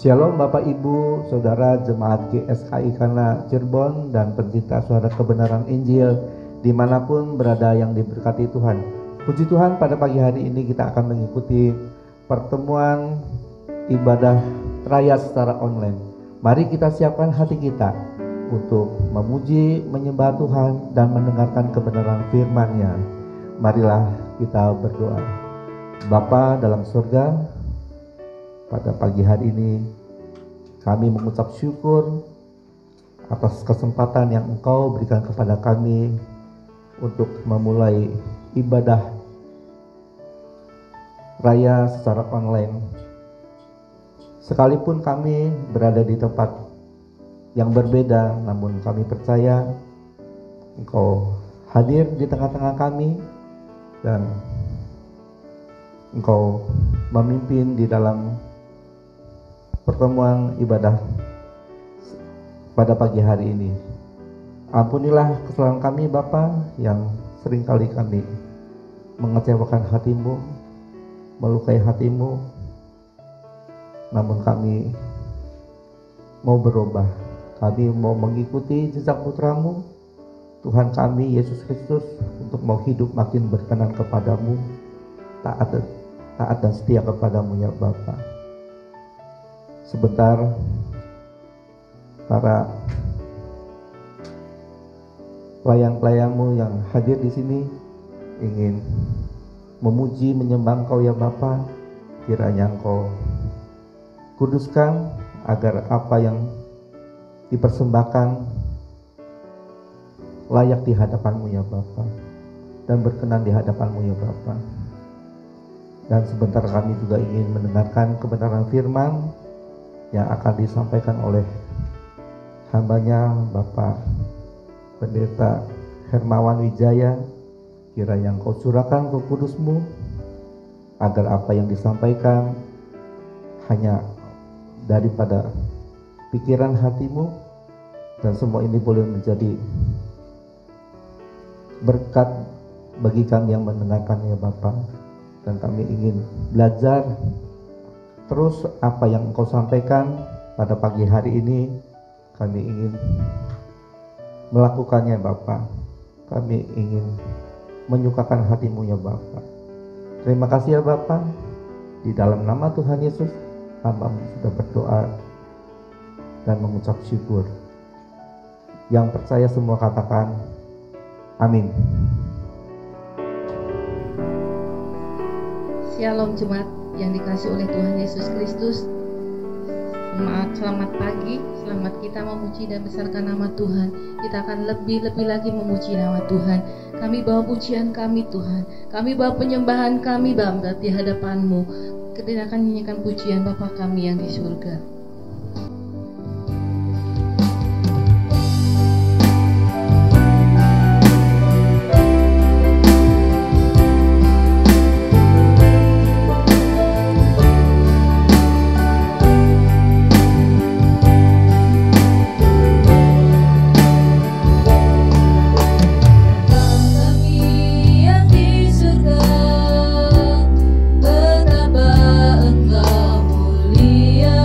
Shalom Bapak Ibu, Saudara Jemaat GSKI Kana Cirebon dan pencinta suara kebenaran Injil dimanapun berada yang diberkati Tuhan. Puji Tuhan, pada pagi hari ini kita akan mengikuti pertemuan ibadah raya secara online. Mari kita siapkan hati kita untuk memuji, menyembah Tuhan dan mendengarkan kebenaran firman-Nya. Marilah kita berdoa. Bapa dalam surga, pada pagi hari ini kami mengucap syukur atas kesempatan yang Engkau berikan kepada kami untuk memulai ibadah raya secara online. Sekalipun kami berada di tempat yang berbeda, namun kami percaya Engkau hadir di tengah-tengah kami dan Engkau memimpin di dalam pertemuan ibadah pada pagi hari ini. Ampunilah kesalahan kami Bapa, yang seringkali kami mengecewakan hati-Mu, melukai hati-Mu, namun kami mau berubah. Kami mau mengikuti jejak Putra-Mu, Tuhan kami Yesus Kristus, untuk mau hidup makin berkenan kepadamu, taat dan setia kepadamu ya Bapa. Sebentar para pelayan-pelayan-Mu yang hadir di sini ingin memuji, menyembah Engkau ya Bapa. Kiranya Engkau kuduskan agar apa yang dipersembahkan layak di hadapan-Mu ya Bapa, dan berkenan di hadapan-Mu ya Bapa. Dan sebentar kami juga ingin mendengarkan kebenaran firman yang akan disampaikan oleh hamba-Nya Bapak Pendeta Hermawan Wijaya. Kiranya Engkau curahkan Roh Kudus-Mu agar apa yang disampaikan hanya daripada pikiran hati-Mu, dan semua ini boleh menjadi berkat bagi kami yang mendengarkannya Bapa. Dan kami ingin belajar terus apa yang Engkau sampaikan pada pagi hari ini. Kami ingin melakukannya Bapa. Kami ingin menyukakan hati-Mu ya Bapa. Terima kasih ya Bapa. Di dalam nama Tuhan Yesus, hamba-Mu sudah berdoa dan mengucap syukur. Yang percaya semua katakan amin. Shalom jemaat yang dikasih oleh Tuhan Yesus Kristus. Selamat pagi, selamat kita memuji dan besarkan nama Tuhan. Kita akan lebih lagi memuji nama Tuhan. Kami bawa pujian kami Tuhan, kami bawa penyembahan kami Bapa di hadapan-Mu. Kita akan nyanyikan pujian Bapa kami yang di surga. Betapa Engkau mulia.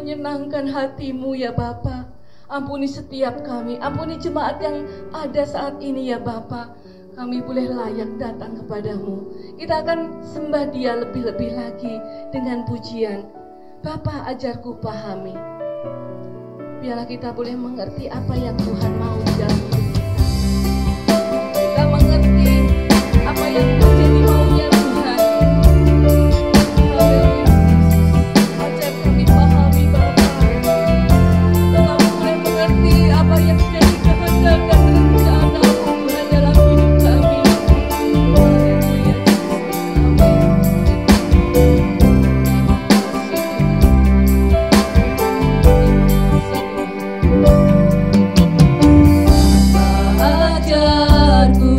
menyenangkan hati-Mu ya Bapa. Ampuni setiap kami, ampuni jemaat yang ada saat ini ya Bapa. Kami boleh layak datang kepadamu. Kita akan sembah Dia lebih-lebih lagi dengan pujian. Bapa, ajarku pahami. Biarlah kita boleh mengerti apa yang Tuhan mau di dalam hidup kita. Kita mengerti apa yang menjadi maunya Tuhan. Ajar kami pahami Bapa. Kami boleh mengerti apa yang menjadi kehendak dan rencana Tuhan dalam hidup kami. Haleluya. Ajarku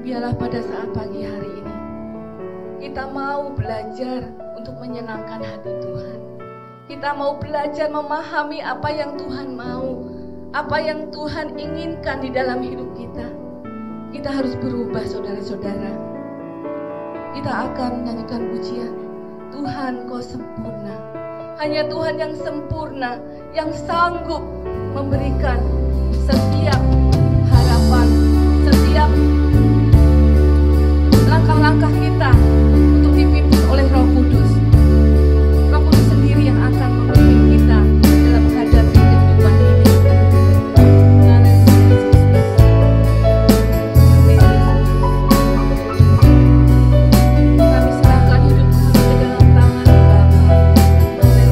biarlah pada saat pagi hari ini kita mau belajar untuk menyenangkan hati Tuhan. Kita mau belajar memahami apa yang Tuhan mau, apa yang Tuhan inginkan di dalam hidup kita. Kita harus berubah, saudara-saudara. Kita akan menyanyikan pujian, Tuhan Kau sempurna. Hanya Tuhan yang sempurna, yang sanggup memberikan setiap harapan, setiap langkah-langkah kita untuk dipimpin oleh Roh Kudus. Roh Kudus sendiri yang akan memimpin kita dalam menghadapi kehidupan ini. Kami serahkan hidup kami ke dalam tangan Bapa. Terima kasih.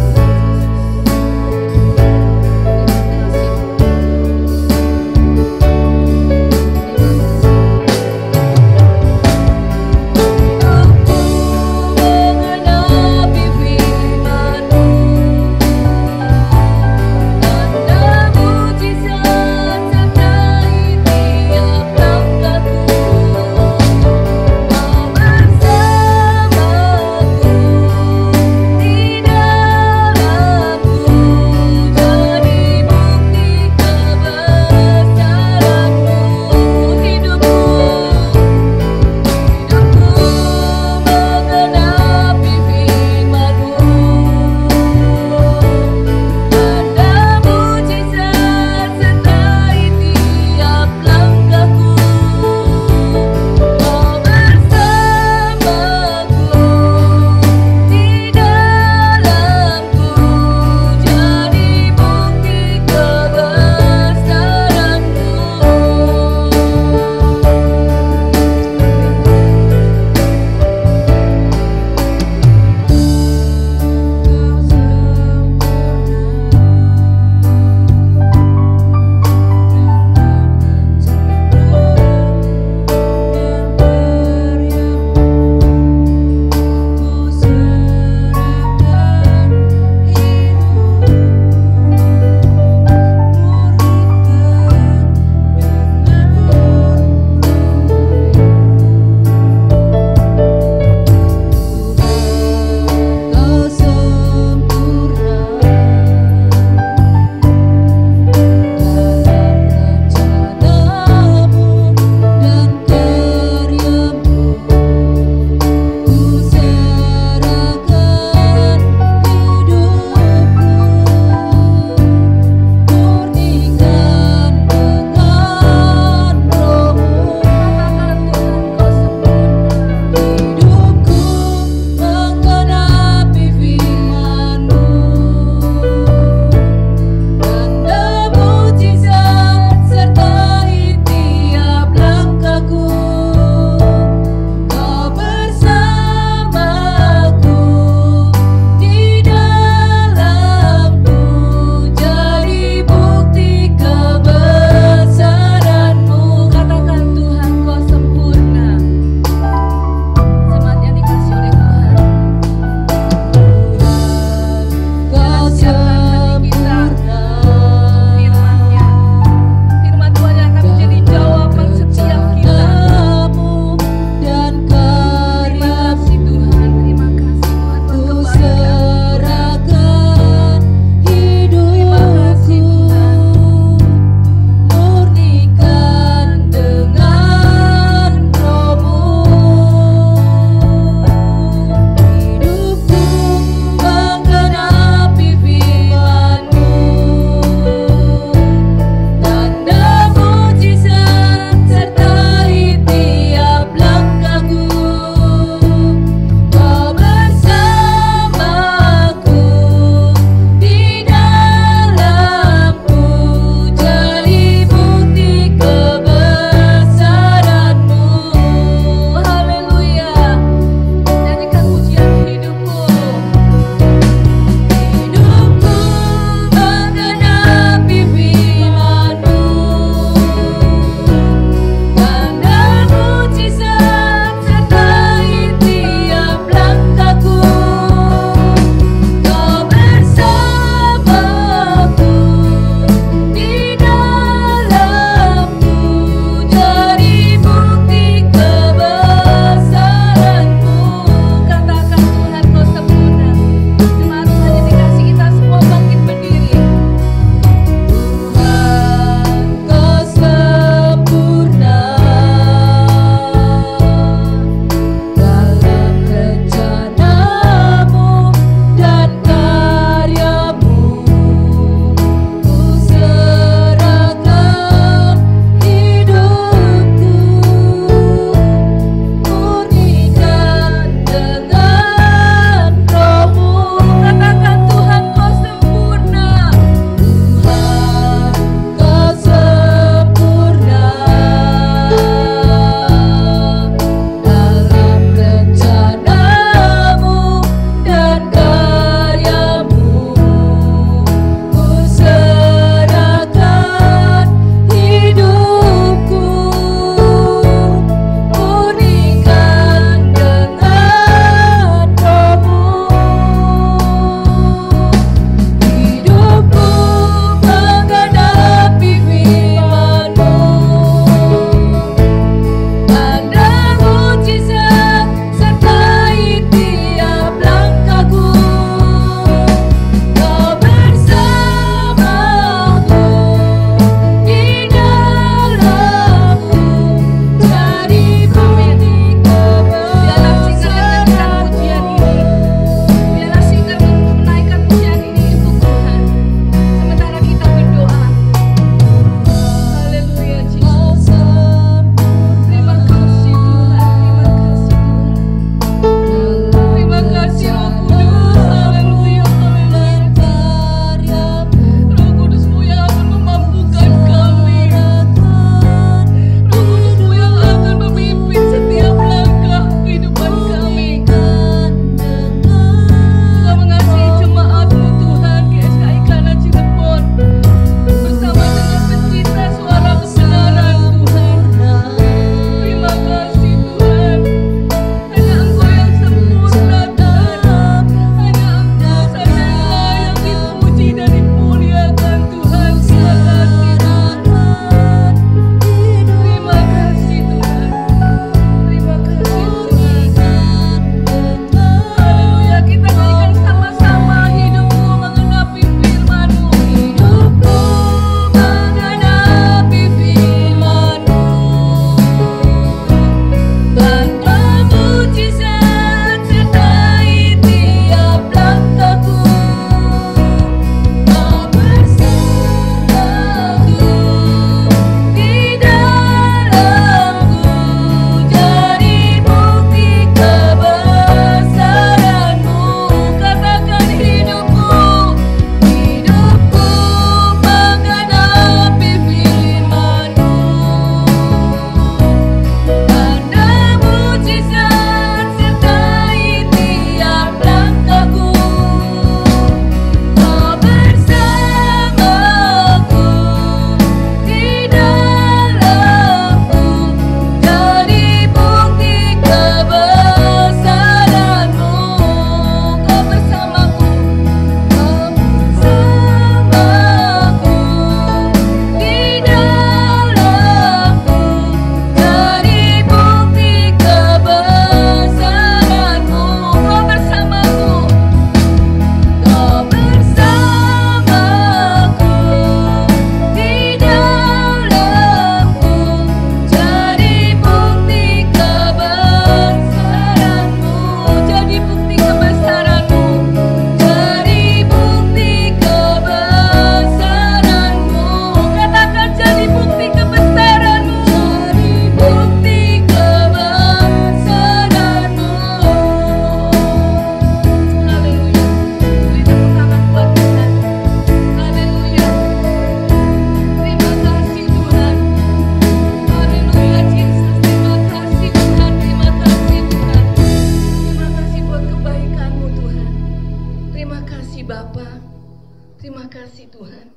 kasih Tuhan.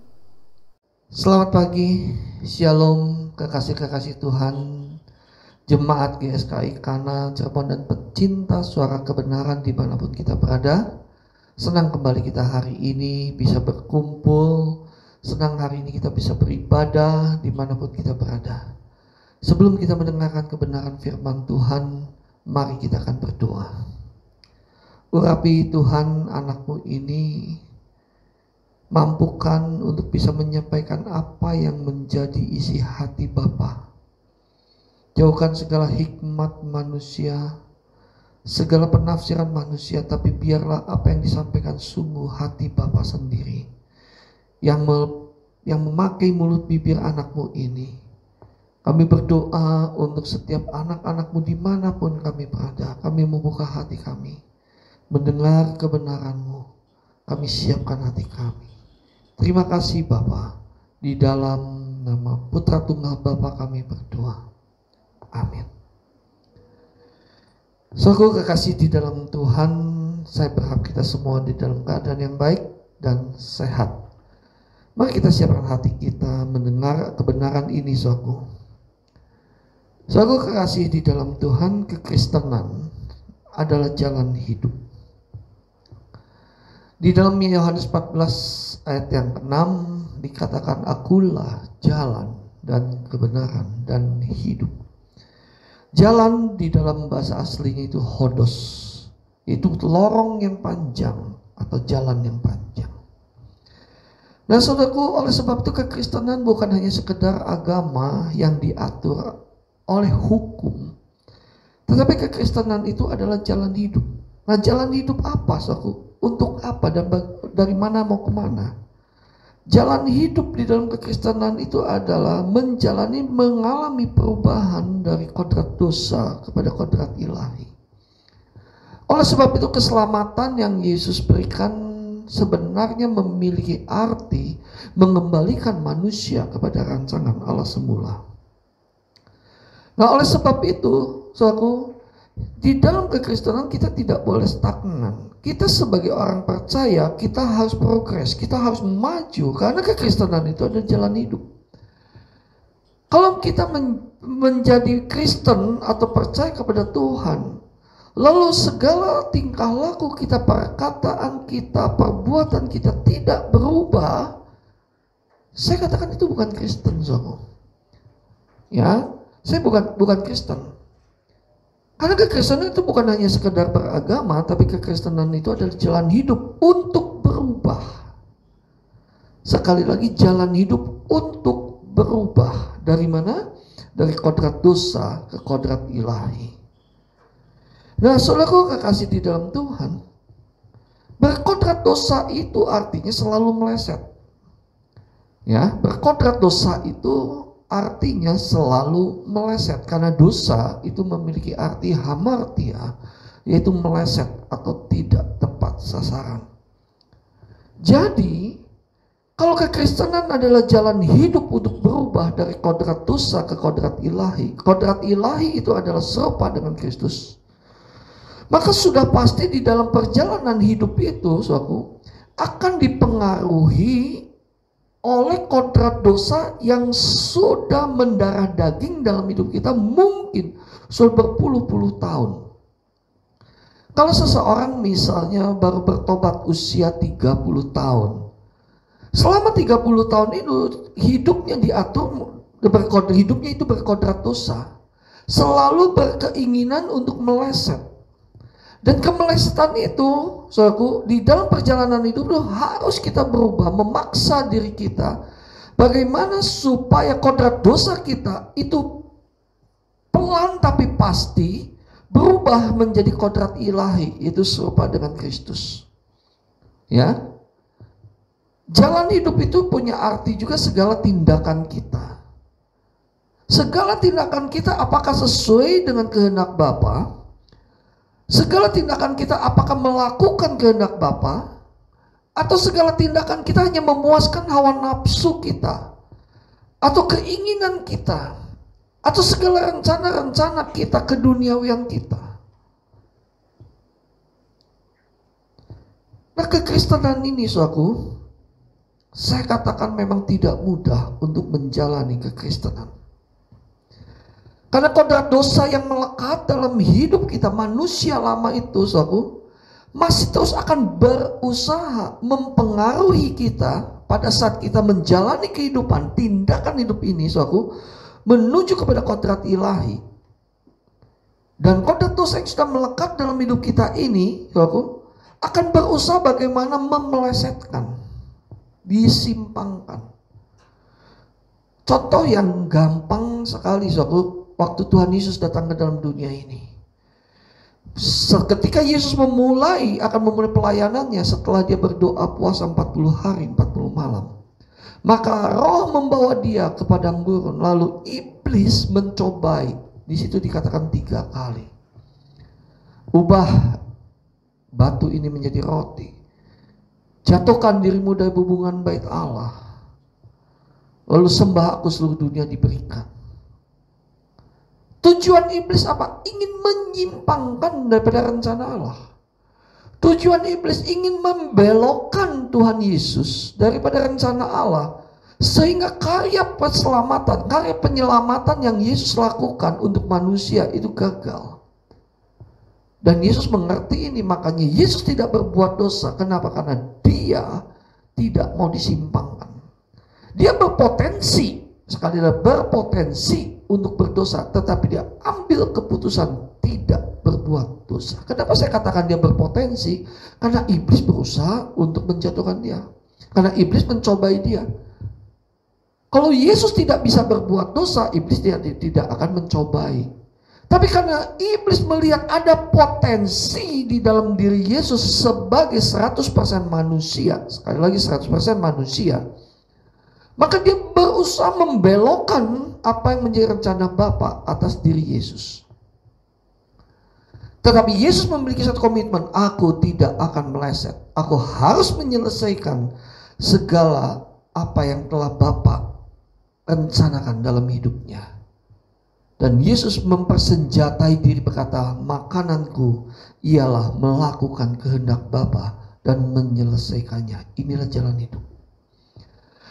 Selamat pagi, Shalom kekasih-kekasih Tuhan, jemaat GSKI Kana Cirebon dan pecinta suara kebenaran dimanapun kita berada. Senang kembali kita hari ini bisa berkumpul, senang hari ini kita bisa beribadah dimanapun kita berada. Sebelum kita mendengarkan kebenaran firman Tuhan, mari kita akan berdoa. Urapi Tuhan anak-Mu ini, mampukan untuk bisa menyampaikan apa yang menjadi isi hati Bapa. Jauhkan segala hikmat manusia, segala penafsiran manusia, tapi biarlah apa yang disampaikan sungguh hati Bapa sendiri yang memakai mulut bibir anak-Mu ini. Kami berdoa untuk setiap anak-anak-Mu dimanapun kami berada. Kami membuka hati kami mendengar kebenaran-Mu. Kami siapkan hati kami. Terima kasih Bapa. Di dalam nama Putra Tunggal Bapa kami berdoa. Amin. Saudaraku kekasih di dalam Tuhan, saya berharap kita semua di dalam keadaan yang baik dan sehat. Mari kita siapkan hati kita mendengar kebenaran ini, saudaraku. Saudaraku kekasih di dalam Tuhan, kekristenan adalah jalan hidup. Di dalam Yohanes 14 ayat yang ke-6 dikatakan, akulah jalan dan kebenaran dan hidup. Jalan di dalam bahasa aslinya itu hodos, itu lorong yang panjang atau jalan yang panjang. Nah saudaraku, oleh sebab itu kekristenan bukan hanya sekedar agama yang diatur oleh hukum, tetapi kekristenan itu adalah jalan hidup. Nah jalan hidup apa saudaraku? Untuk apa dan dari mana mau kemana? Jalan hidup di dalam kekristenan itu adalah mengalami perubahan dari kodrat dosa kepada kodrat ilahi. Oleh sebab itu keselamatan yang Yesus berikan sebenarnya memiliki arti mengembalikan manusia kepada rancangan Allah semula. Nah oleh sebab itu, saudaraku, di dalam kekristenan kita tidak boleh stagnan. Kita sebagai orang percaya, kita harus progres, kita harus maju, karena kekristenan itu adalah jalan hidup. Kalau kita menjadi Kristen atau percaya kepada Tuhan, lalu segala tingkah laku kita, perkataan kita, perbuatan kita tidak berubah, saya katakan itu bukan Kristen, saudara. Ya, saya bukan Kristen. Karena kekristenan itu bukan hanya sekedar beragama, tapi kekristenan itu adalah jalan hidup untuk berubah. Sekali lagi, jalan hidup untuk berubah. Dari mana? Dari kodrat dosa ke kodrat ilahi. Nah, saudaraku kekasih di dalam Tuhan, berkodrat dosa itu artinya selalu meleset. Ya, berkodrat dosa itu artinya selalu meleset, karena dosa itu memiliki arti hamartia, yaitu meleset atau tidak tepat sasaran. Jadi kalau kekristenan adalah jalan hidup untuk berubah dari kodrat dosa ke kodrat ilahi, kodrat ilahi itu adalah serupa dengan Kristus, maka sudah pasti di dalam perjalanan hidup itu, saudaraku, akan dipengaruhi oleh kodrat dosa yang sudah mendarah daging dalam hidup kita, mungkin sudah berpuluh-puluh tahun. Kalau seseorang misalnya baru bertobat usia 30 tahun, selama 30 tahun itu hidupnya diatur, hidupnya itu berkodrat dosa, selalu berkeinginan untuk meleset. Dan kemelesetan itu, saudaraku, di dalam perjalanan hidup itu harus kita berubah, memaksa diri kita bagaimana supaya kodrat dosa kita itu pelan tapi pasti berubah menjadi kodrat ilahi, itu serupa dengan Kristus. Ya, jalan hidup itu punya arti juga segala tindakan kita. Segala tindakan kita apakah sesuai dengan kehendak Bapa? Segala tindakan kita apakah melakukan kehendak Bapa, atau segala tindakan kita hanya memuaskan hawa nafsu kita, atau keinginan kita, atau segala rencana-rencana kita, keduniawian kita. Nah kekristenan ini, saudaraku, Saya katakan memang tidak mudah untuk menjalani kekristenan. Karena kodrat dosa yang melekat dalam hidup kita, manusia lama itu, saudaraku, masih terus akan berusaha mempengaruhi kita pada saat kita menjalani kehidupan, tindakan hidup ini, saudaraku, menuju kepada kodrat ilahi. Dan kodrat dosa yang sudah melekat dalam hidup kita ini, saudaraku, akan berusaha bagaimana memelesetkan, disimpangkan. Contoh yang gampang sekali, saudaraku, waktu Tuhan Yesus datang ke dalam dunia ini. Ketika Yesus akan memulai pelayanannya setelah dia berdoa puasa 40 hari 40 malam. Maka roh membawa dia ke padang gurun, lalu iblis mencobai. Di situ dikatakan 3 kali. Ubah batu ini menjadi roti. Jatuhkan dirimu dari hubungan bait Allah. Lalu sembah aku seluruh dunia diberikan. Tujuan iblis apa? Ingin menyimpangkan daripada rencana Allah. Tujuan iblis ingin membelokkan Tuhan Yesus daripada rencana Allah. Sehingga karya keselamatan, karya penyelamatan yang Yesus lakukan untuk manusia itu gagal. Dan Yesus mengerti ini, makanya Yesus tidak berbuat dosa. Kenapa? Karena dia tidak mau disimpangkan. Dia berpotensi, sekali lagi berpotensi untuk berdosa, tetapi dia ambil keputusan tidak berbuat dosa. Kenapa saya katakan dia berpotensi? Karena iblis berusaha untuk menjatuhkan dia. Karena iblis mencobai dia. Kalau Yesus tidak bisa berbuat dosa, iblis tidak akan mencobai. Tapi karena iblis melihat ada potensi di dalam diri Yesus sebagai 100% manusia, sekali lagi 100% manusia, maka dia berusaha membelokkan apa yang menjadi rencana Bapa atas diri Yesus. Tetapi Yesus memiliki satu komitmen, aku tidak akan meleset. Aku harus menyelesaikan segala apa yang telah Bapa rencanakan dalam hidupnya. Dan Yesus mempersenjatai diri berkata, makananku ialah melakukan kehendak Bapa dan menyelesaikannya. Inilah jalan hidup.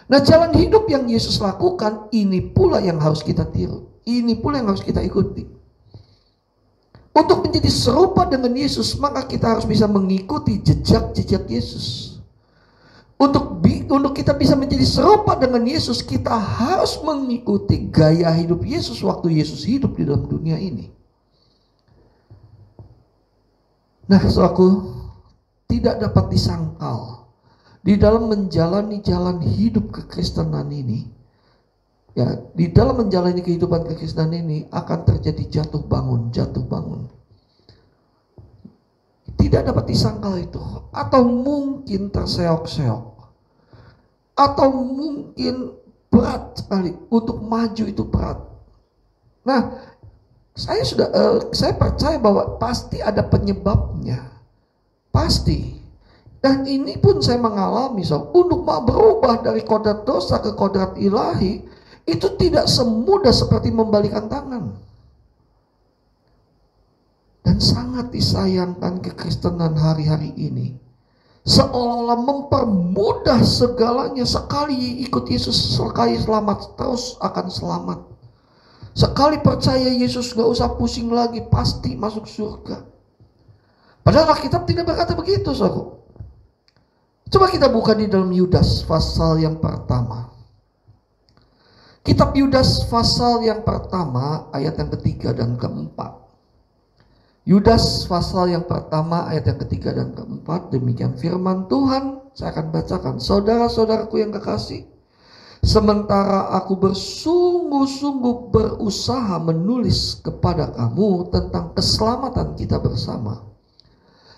Nah, jalan hidup yang Yesus lakukan, ini pula yang harus kita tiru. Ini pula yang harus kita ikuti. Untuk menjadi serupa dengan Yesus, maka kita harus bisa mengikuti jejak-jejak Yesus. Untuk kita bisa menjadi serupa dengan Yesus, kita harus mengikuti gaya hidup Yesus waktu Yesus hidup di dalam dunia ini. Nah, saudaraku, tidak dapat disangkal di dalam menjalani jalan hidup kekristenan ini, ya, di dalam menjalani kehidupan kekristenan ini akan terjadi jatuh bangun. Tidak dapat disangkal itu, atau mungkin terseok-seok, atau mungkin berat sekali untuk maju itu berat. Nah, saya percaya bahwa pasti ada penyebabnya, pasti. Dan ini pun saya mengalami, untuk berubah dari kodrat dosa ke kodrat ilahi, itu tidak semudah seperti membalikan tangan. Dan sangat disayangkan kekristenan hari-hari ini, seolah-olah mempermudah segalanya. Sekali ikut Yesus, sekali selamat, terus akan selamat. Sekali percaya Yesus, gak usah pusing lagi, pasti masuk surga. Padahal Alkitab tidak berkata begitu, saudara. Coba kita buka di dalam Yudas pasal yang pertama. Kitab Yudas pasal yang pertama ayat yang ketiga dan keempat. Yudas pasal yang pertama ayat yang ketiga dan keempat. Demikian firman Tuhan. Saya akan bacakan. Saudara-saudaraku yang kekasih, sementara aku bersungguh-sungguh berusaha menulis kepada kamu tentang keselamatan kita bersama,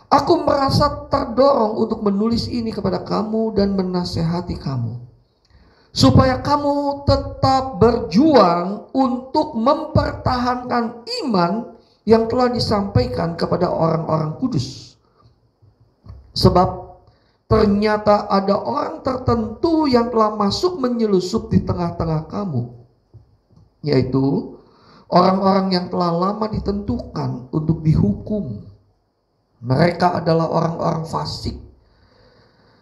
aku merasa terdorong untuk menulis ini kepada kamu dan menasehati kamu, supaya kamu tetap berjuang untuk mempertahankan iman yang telah disampaikan kepada orang-orang kudus. Sebab ternyata ada orang tertentu yang telah masuk menyelusup di tengah-tengah kamu, yaitu orang-orang yang telah lama ditentukan untuk dihukum. Mereka adalah orang-orang fasik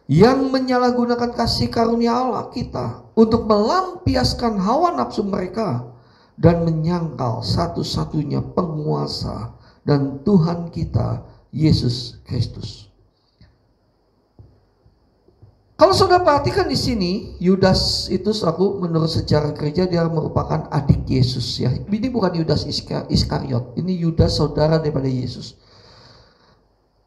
yang menyalahgunakan kasih karunia Allah kita untuk melampiaskan hawa nafsu mereka dan menyangkal satu-satunya penguasa dan Tuhan kita, Yesus Kristus. Kalau saudara perhatikan di sini, Yudas itu menurut sejarah gereja dia merupakan adik Yesus ya. Ini bukan Yudas Iskariot, ini Yudas saudara daripada Yesus.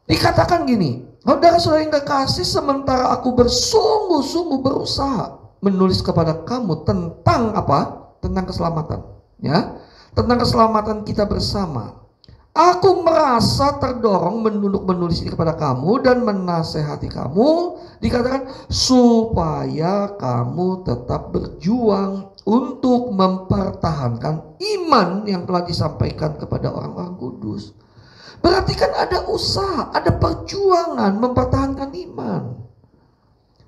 Dikatakan gini, saudara-saudara yang kekasih, sementara aku bersungguh-sungguh berusaha menulis kepada kamu tentang apa? Tentang keselamatan, ya. Tentang keselamatan kita bersama. Aku merasa terdorong menulis ini kepada kamu dan menasehati kamu, dikatakan supaya kamu tetap berjuang untuk mempertahankan iman yang telah disampaikan kepada orang-orang kudus. Berarti kan ada usaha, ada perjuangan mempertahankan iman.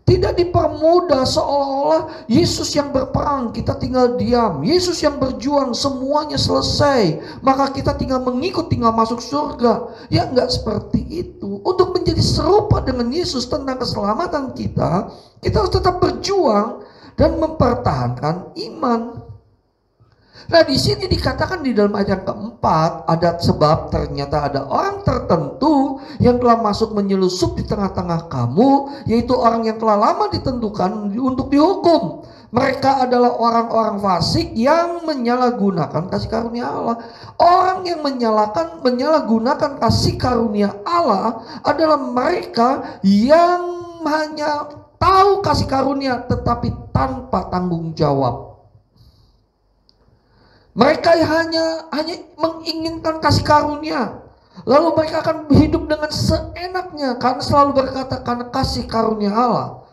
Tidak dipermudah seolah-olah Yesus yang berperang, kita tinggal diam. Yesus yang berjuang, semuanya selesai, maka kita tinggal mengikut, tinggal masuk surga. Ya enggak seperti itu. Untuk menjadi serupa dengan Yesus tentang keselamatan kita harus tetap berjuang dan mempertahankan iman. Nah, di sini dikatakan di dalam ayat yang keempat, ada sebab ternyata ada orang tertentu yang telah masuk menyelusup di tengah-tengah kamu, yaitu orang yang telah lama ditentukan untuk dihukum. Mereka adalah orang-orang fasik yang menyalahgunakan kasih karunia Allah. Orang yang menyalahgunakan kasih karunia Allah adalah mereka yang hanya tahu kasih karunia tetapi tanpa tanggung jawab. Mereka hanya menginginkan kasih karunia. Lalu mereka akan hidup dengan seenaknya karena selalu berkata karena kasih karunia Allah.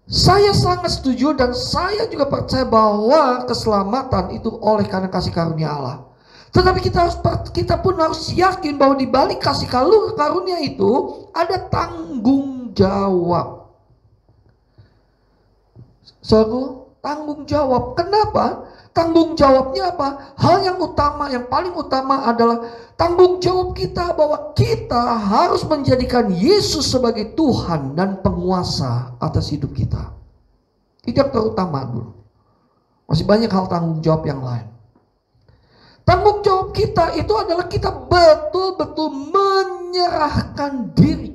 Saya sangat setuju dan saya juga percaya bahwa keselamatan itu oleh karena kasih karunia Allah. Tetapi kita pun harus yakin bahwa di balik kasih karunia itu ada tanggung jawab. Tanggung jawab. Kenapa? Tanggung jawabnya apa? Hal yang utama, yang paling utama adalah tanggung jawab kita bahwa kita harus menjadikan Yesus sebagai Tuhan dan penguasa atas hidup kita. Itu yang terutama dulu. Masih banyak hal tanggung jawab yang lain. Tanggung jawab kita itu adalah kita betul-betul menyerahkan diri.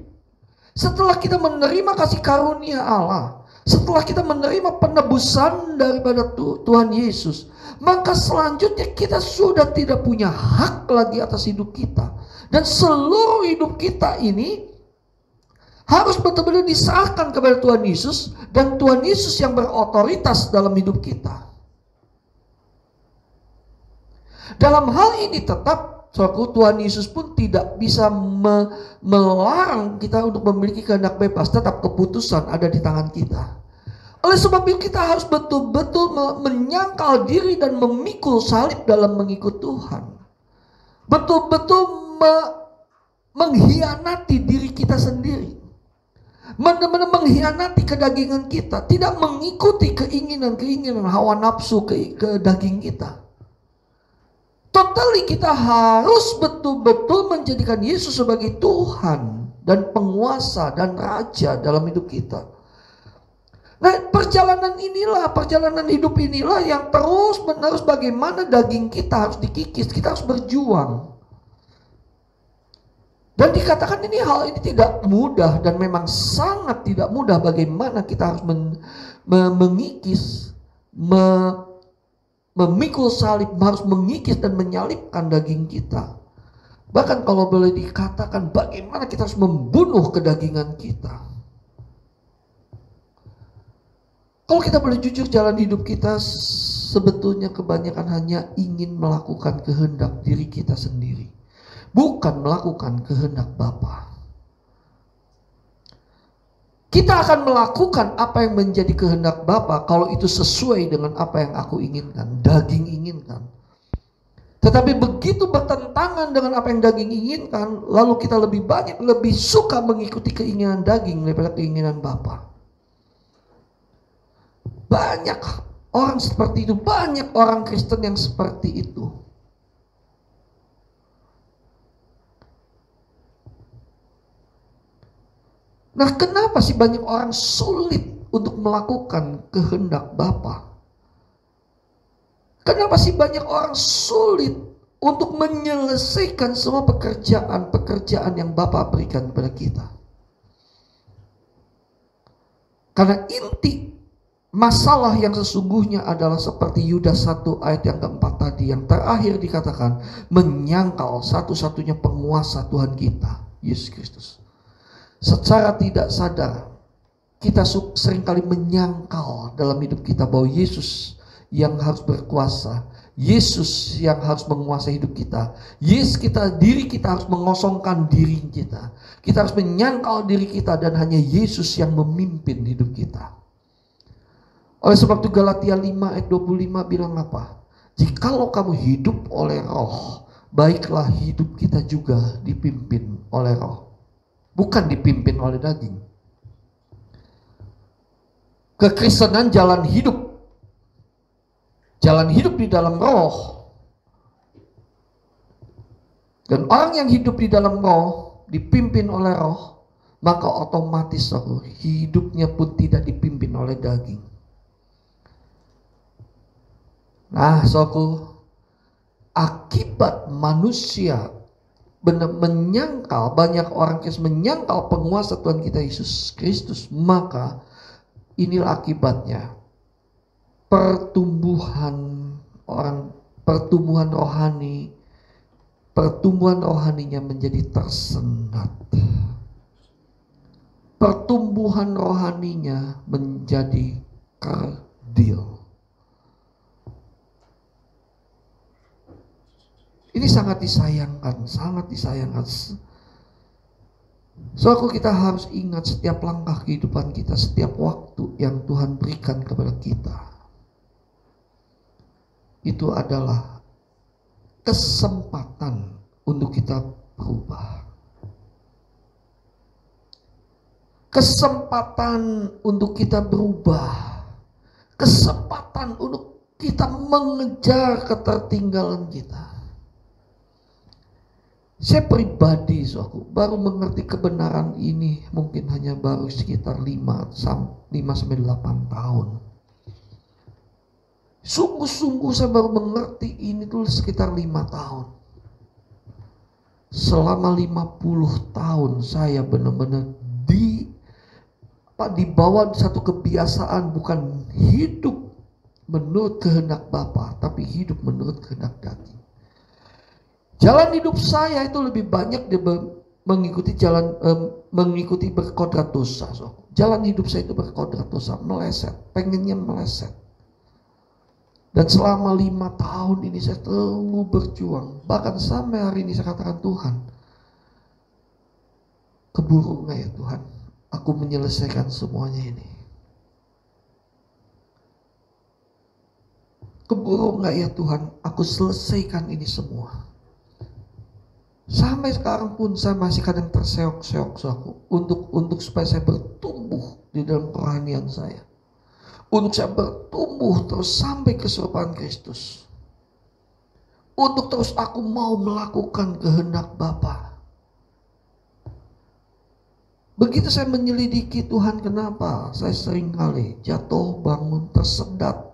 Setelah kita menerima kasih karunia Allah, setelah kita menerima penebusan daripada Tuhan Yesus, maka selanjutnya kita sudah tidak punya hak lagi atas hidup kita. Dan seluruh hidup kita ini harus betul-betul diserahkan kepada Tuhan Yesus, dan Tuhan Yesus yang berotoritas dalam hidup kita. Dalam hal ini tetap Tuhan Yesus pun tidak bisa melarang kita untuk memiliki kehendak bebas. Tetap keputusan ada di tangan kita. Oleh sebab itu kita harus betul-betul menyangkal diri dan memikul salib dalam mengikut Tuhan. Betul-betul mengkhianati diri kita sendiri. Benar-benar mengkhianati kedagingan kita. Tidak mengikuti keinginan-keinginan hawa nafsu ke daging kita. Totally kita harus betul-betul menjadikan Yesus sebagai Tuhan dan penguasa dan raja dalam hidup kita. Nah, perjalanan hidup inilah yang terus menerus bagaimana daging kita harus dikikis, kita harus berjuang. Dan dikatakan hal ini tidak mudah dan memang sangat tidak mudah bagaimana kita harus mengikis, memikul salib, harus mengikis dan menyalibkan daging kita. Bahkan kalau boleh dikatakan bagaimana kita harus membunuh kedagingan kita. Kalau kita boleh jujur, jalan hidup kita sebetulnya kebanyakan hanya ingin melakukan kehendak diri kita sendiri. Bukan melakukan kehendak Bapa. Kita akan melakukan apa yang menjadi kehendak Bapa kalau itu sesuai dengan apa yang aku inginkan, daging inginkan. Tetapi begitu bertentangan dengan apa yang daging inginkan, lalu kita lebih suka mengikuti keinginan daging daripada keinginan Bapa. Banyak orang seperti itu, banyak orang Kristen yang seperti itu. Nah, kenapa sih banyak orang sulit untuk melakukan kehendak Bapa? Kenapa sih banyak orang sulit untuk menyelesaikan semua pekerjaan yang Bapa berikan kepada kita? Karena inti masalah yang sesungguhnya adalah seperti Yudas 1 ayat yang keempat tadi, yang terakhir dikatakan, menyangkal satu-satunya penguasa Tuhan kita, Yesus Kristus. Secara tidak sadar kita seringkali menyangkal dalam hidup kita bahwa Yesus yang harus berkuasa, Yesus yang harus menguasai hidup kita. Diri kita harus mengosongkan diri kita. Kita harus menyangkal diri kita dan hanya Yesus yang memimpin hidup kita. Oleh sebab itu Galatia 5 ayat 25 bilang apa? Jikalau kamu hidup oleh Roh, baiklah hidup kita juga dipimpin oleh Roh. Bukan dipimpin oleh daging. Kekristenan jalan hidup. Jalan hidup di dalam Roh. Dan orang yang hidup di dalam Roh, dipimpin oleh Roh, maka otomatis hidupnya pun tidak dipimpin oleh daging. Nah, akibat manusia menyangkal, banyak orang menyangkal penguasa Tuhan kita Yesus Kristus, maka inilah akibatnya. Pertumbuhan rohaninya menjadi tersendat. Pertumbuhan rohaninya menjadi kerdil. Ini sangat disayangkan. Soalnya kita harus ingat setiap langkah kehidupan kita, setiap waktu yang Tuhan berikan kepada kita, itu adalah kesempatan untuk kita berubah. Kesempatan untuk kita berubah. Kesempatan untuk kita mengejar ketertinggalan kita. Saya pribadi baru mengerti kebenaran ini mungkin hanya baru sekitar 5-8 tahun. Sungguh-sungguh saya baru mengerti ini tuh sekitar 5 tahun. Selama 50 tahun saya benar-benar dibawa satu kebiasaan, bukan hidup menurut kehendak Bapa, tapi hidup menurut kehendak daging. Jalan hidup saya itu lebih banyak mengikuti berkodrat dosa. Jalan hidup saya itu berkodrat dosa, meleset, pengennya meleset. Dan selama 5 tahun ini saya terus berjuang. Bahkan sampai hari ini saya katakan, Tuhan, keburu gak ya Tuhan aku menyelesaikan semuanya ini? Keburu gak ya Tuhan aku selesaikan ini semua? Sampai sekarang pun saya masih kadang terseok-seok untuk supaya saya bertumbuh di dalam kerohanian saya. Untuk saya bertumbuh terus sampai keserupaan Kristus. Untuk terus aku mau melakukan kehendak Bapa. Begitu saya menyelidiki Tuhan, kenapa saya sering kali jatuh bangun tersendat.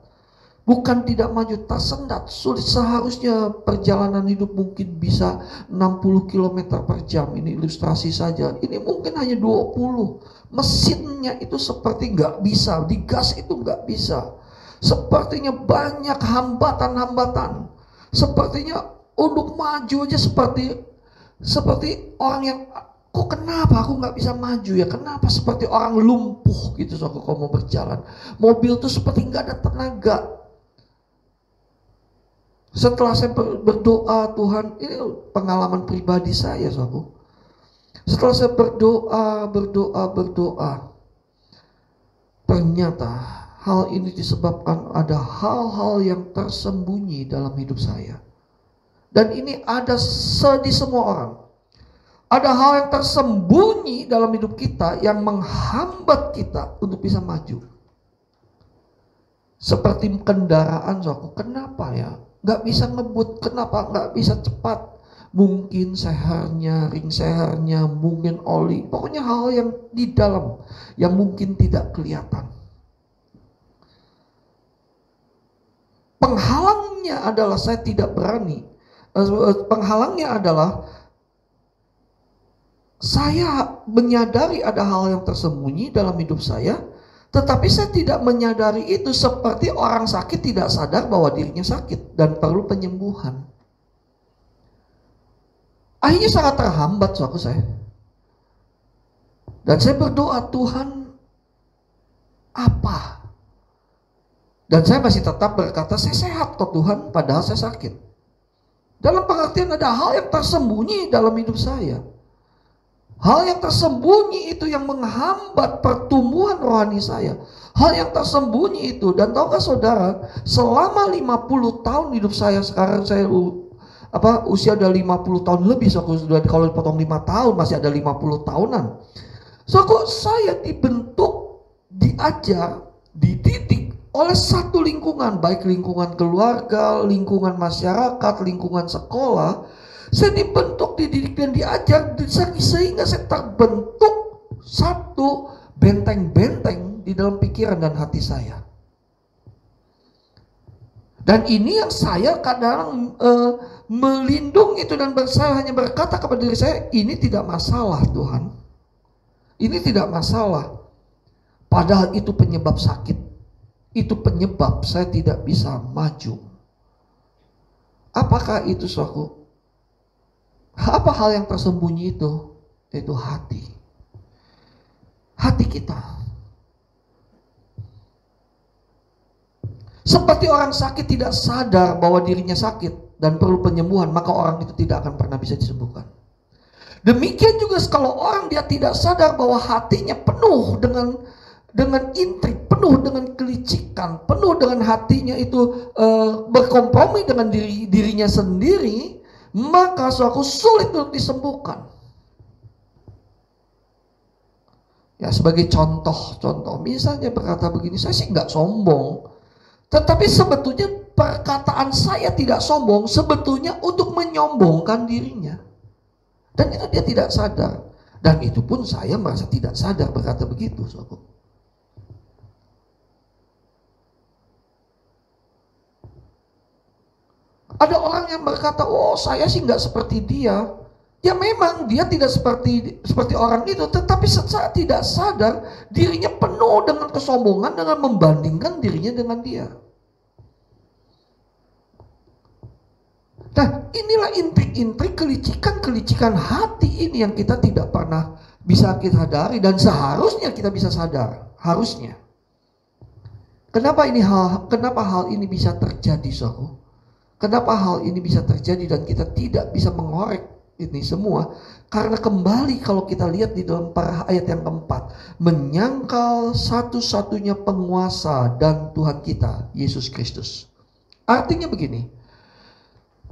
Bukan tidak maju, tersendat, sulit. Seharusnya perjalanan hidup mungkin bisa 60 km per jam. Ini ilustrasi saja. Ini mungkin hanya 20. Mesinnya itu seperti nggak bisa. Digas itu nggak bisa. Sepertinya banyak hambatan-hambatan. Sepertinya untuk maju aja seperti orang yang, kok kenapa aku nggak bisa maju ya? Kenapa seperti orang lumpuh gitu kalau mau berjalan. Mobil tuh seperti nggak ada tenaga. Setelah saya berdoa, Tuhan, ini pengalaman pribadi saya, saudaraku. Setelah saya berdoa, ternyata hal ini disebabkan ada hal-hal yang tersembunyi dalam hidup saya. Dan ini ada di semua orang. Ada hal yang tersembunyi dalam hidup kita yang menghambat kita untuk bisa maju. Seperti kendaraan, saudaraku, kenapa ya? Gak bisa ngebut, kenapa gak bisa cepat? mungkin sehernya, ring sehernya, mungkin oli, pokoknya hal yang di dalam yang mungkin tidak kelihatan. Penghalangnya adalah saya tidak berani. Penghalangnya adalah saya menyadari ada hal yang tersembunyi dalam hidup saya, tetapi saya tidak menyadari itu, seperti orang sakit tidak sadar bahwa dirinya sakit dan perlu penyembuhan. Akhirnya sangat terhambat suatu saya. Dan saya berdoa, Tuhan, apa? Dan saya masih tetap berkata, saya sehat kok Tuhan, padahal saya sakit. Dalam pengertian ada hal yang tersembunyi dalam hidup saya. Hal yang tersembunyi itu yang menghambat pertumbuhan rohani saya. Hal yang tersembunyi itu, dan tahukah saudara, selama 50 tahun hidup saya, sekarang saya usia udah 50 tahun lebih, kalau dipotong 5 tahun masih ada 50 tahunan. Saya dibentuk, diajar, dididik oleh satu lingkungan, baik lingkungan keluarga, lingkungan masyarakat, lingkungan sekolah. Saya dibentuk, dididik dan diajar sehingga saya terbentuk satu benteng-benteng di dalam pikiran dan hati saya. Dan ini yang saya kadang melindungi itu, dan saya hanya berkata kepada diri saya, ini tidak masalah Tuhan. Ini tidak masalah. Padahal itu penyebab sakit. Itu penyebab saya tidak bisa maju. Apakah itu suatu? Apa hal yang tersembunyi itu? Yaitu hati. Hati kita. Seperti orang sakit tidak sadar bahwa dirinya sakit dan perlu penyembuhan, maka orang itu tidak akan pernah bisa disembuhkan. Demikian juga kalau orang dia tidak sadar bahwa hatinya penuh dengan intrik, penuh dengan kelicikan, penuh dengan hatinya itu berkompromi dengan dirinya sendiri, maka suatu sulit untuk disembuhkan. Ya, sebagai contoh, misalnya berkata begini, saya sih nggak sombong, tetapi sebetulnya perkataan saya tidak sombong, sebetulnya untuk menyombongkan dirinya. Dan itu dia tidak sadar. Dan itu pun saya merasa tidak sadar berkata begitu, saudara. Ada orang yang berkata, oh saya sih nggak seperti dia. Ya memang dia tidak seperti orang itu, tetapi secara tidak sadar dirinya penuh dengan kesombongan dengan membandingkan dirinya dengan dia. Nah, inilah intrik-intrik, kelicikan hati ini yang kita tidak pernah bisa kita sadari, dan seharusnya kita bisa sadar, harusnya. Kenapa hal ini bisa terjadi, saudara? Kenapa hal ini bisa terjadi dan kita tidak bisa mengorek ini semua? Karena kembali kalau kita lihat di dalam ayat yang keempat, menyangkal satu-satunya penguasa dan Tuhan kita, Yesus Kristus. Artinya begini,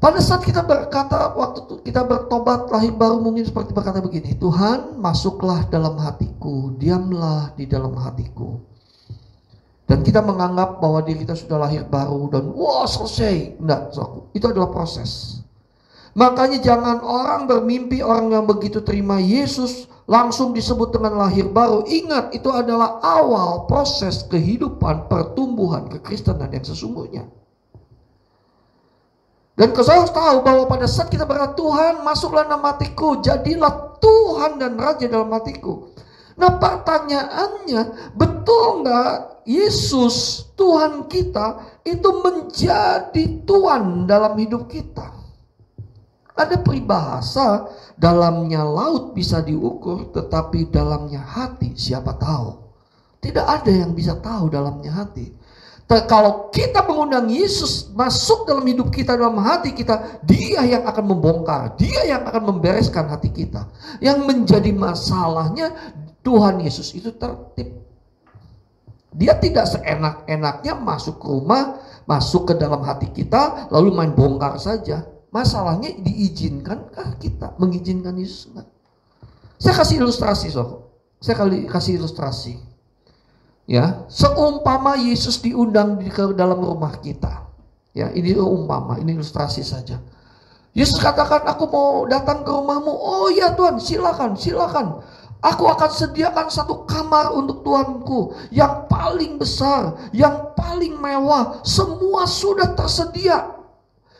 pada saat kita berkata, waktu kita bertobat lahir baru, mungkin seperti berkata begini, Tuhan masuklah dalam hatiku, diamlah di dalam hatiku. Dan kita menganggap bahwa diri kita sudah lahir baru dan wah selesai. Enggak, itu adalah proses. Makanya jangan orang bermimpi orang yang begitu terima Yesus langsung disebut dengan lahir baru. Ingat, itu adalah awal proses kehidupan, pertumbuhan kekristenan yang sesungguhnya. Dan saya harus tahu bahwa pada saat kita berkata, Tuhan masuklah dalam hatiku, jadilah Tuhan dan Raja dalam hatiku. Nah pertanyaannya, betul nggak Yesus Tuhan kita itu menjadi Tuhan dalam hidup kita? Ada peribahasa, dalamnya laut bisa diukur, tetapi dalamnya hati siapa tahu. Tidak ada yang bisa tahu dalamnya hati. Kalau kita mengundang Yesus masuk dalam hidup kita, dalam hati kita, dia yang akan membongkar, dia yang akan membereskan hati kita. Yang menjadi masalahnya, Tuhan Yesus itu tertib. Dia tidak seenak-enaknya masuk ke rumah, masuk ke dalam hati kita, lalu main bongkar saja. Masalahnya diizinkankah kita mengizinkan Yesus? Enggak. Saya kasih ilustrasi, kasih ilustrasi. Ya, seumpama Yesus diundang ke dalam rumah kita. Ya, ini umpama, ini ilustrasi saja. Yesus katakan, aku mau datang ke rumahmu. Oh ya Tuhan, silakan, silakan. Aku akan sediakan satu kamar untuk Tuanku yang paling besar, yang paling mewah. Semua sudah tersedia.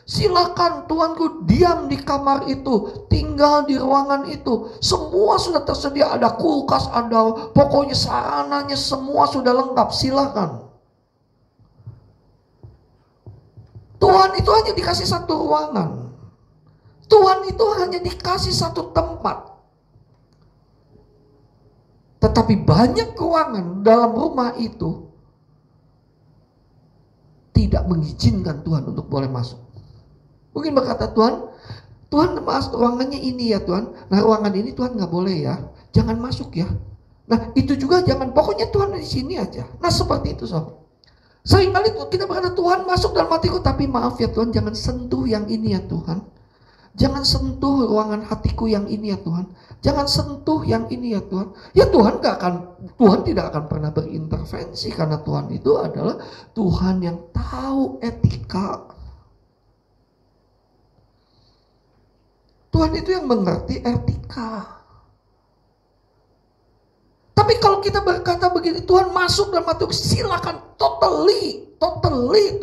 Silakan Tuanku diam di kamar itu, tinggal di ruangan itu. Semua sudah tersedia, ada kulkas, ada pokoknya sarananya semua sudah lengkap. Silakan. Tuhan itu hanya dikasih satu ruangan. Tuhan itu hanya dikasih satu tempat. Tetapi banyak ruangan dalam rumah itu tidak mengizinkan Tuhan untuk boleh masuk. Mungkin berkata, Tuhan masuk ruangannya ini ya Tuhan. Nah ruangan ini Tuhan nggak boleh ya. Jangan masuk ya. Nah itu juga jangan. Pokoknya Tuhan di sini aja. Nah seperti itu sob. Seringkali kita berkata Tuhan masuk dalam hatiku. Tapi maaf ya Tuhan, jangan sentuh yang ini ya Tuhan. Jangan sentuh ruangan hatiku yang ini ya Tuhan. Jangan sentuh yang ini ya Tuhan. Ya Tuhan tidak akan pernah berintervensi. Karena Tuhan itu adalah Tuhan yang tahu etika. Tuhan itu yang mengerti etika. Tapi kalau kita berkata begini, Tuhan masuk dalam hatiku, silakan totally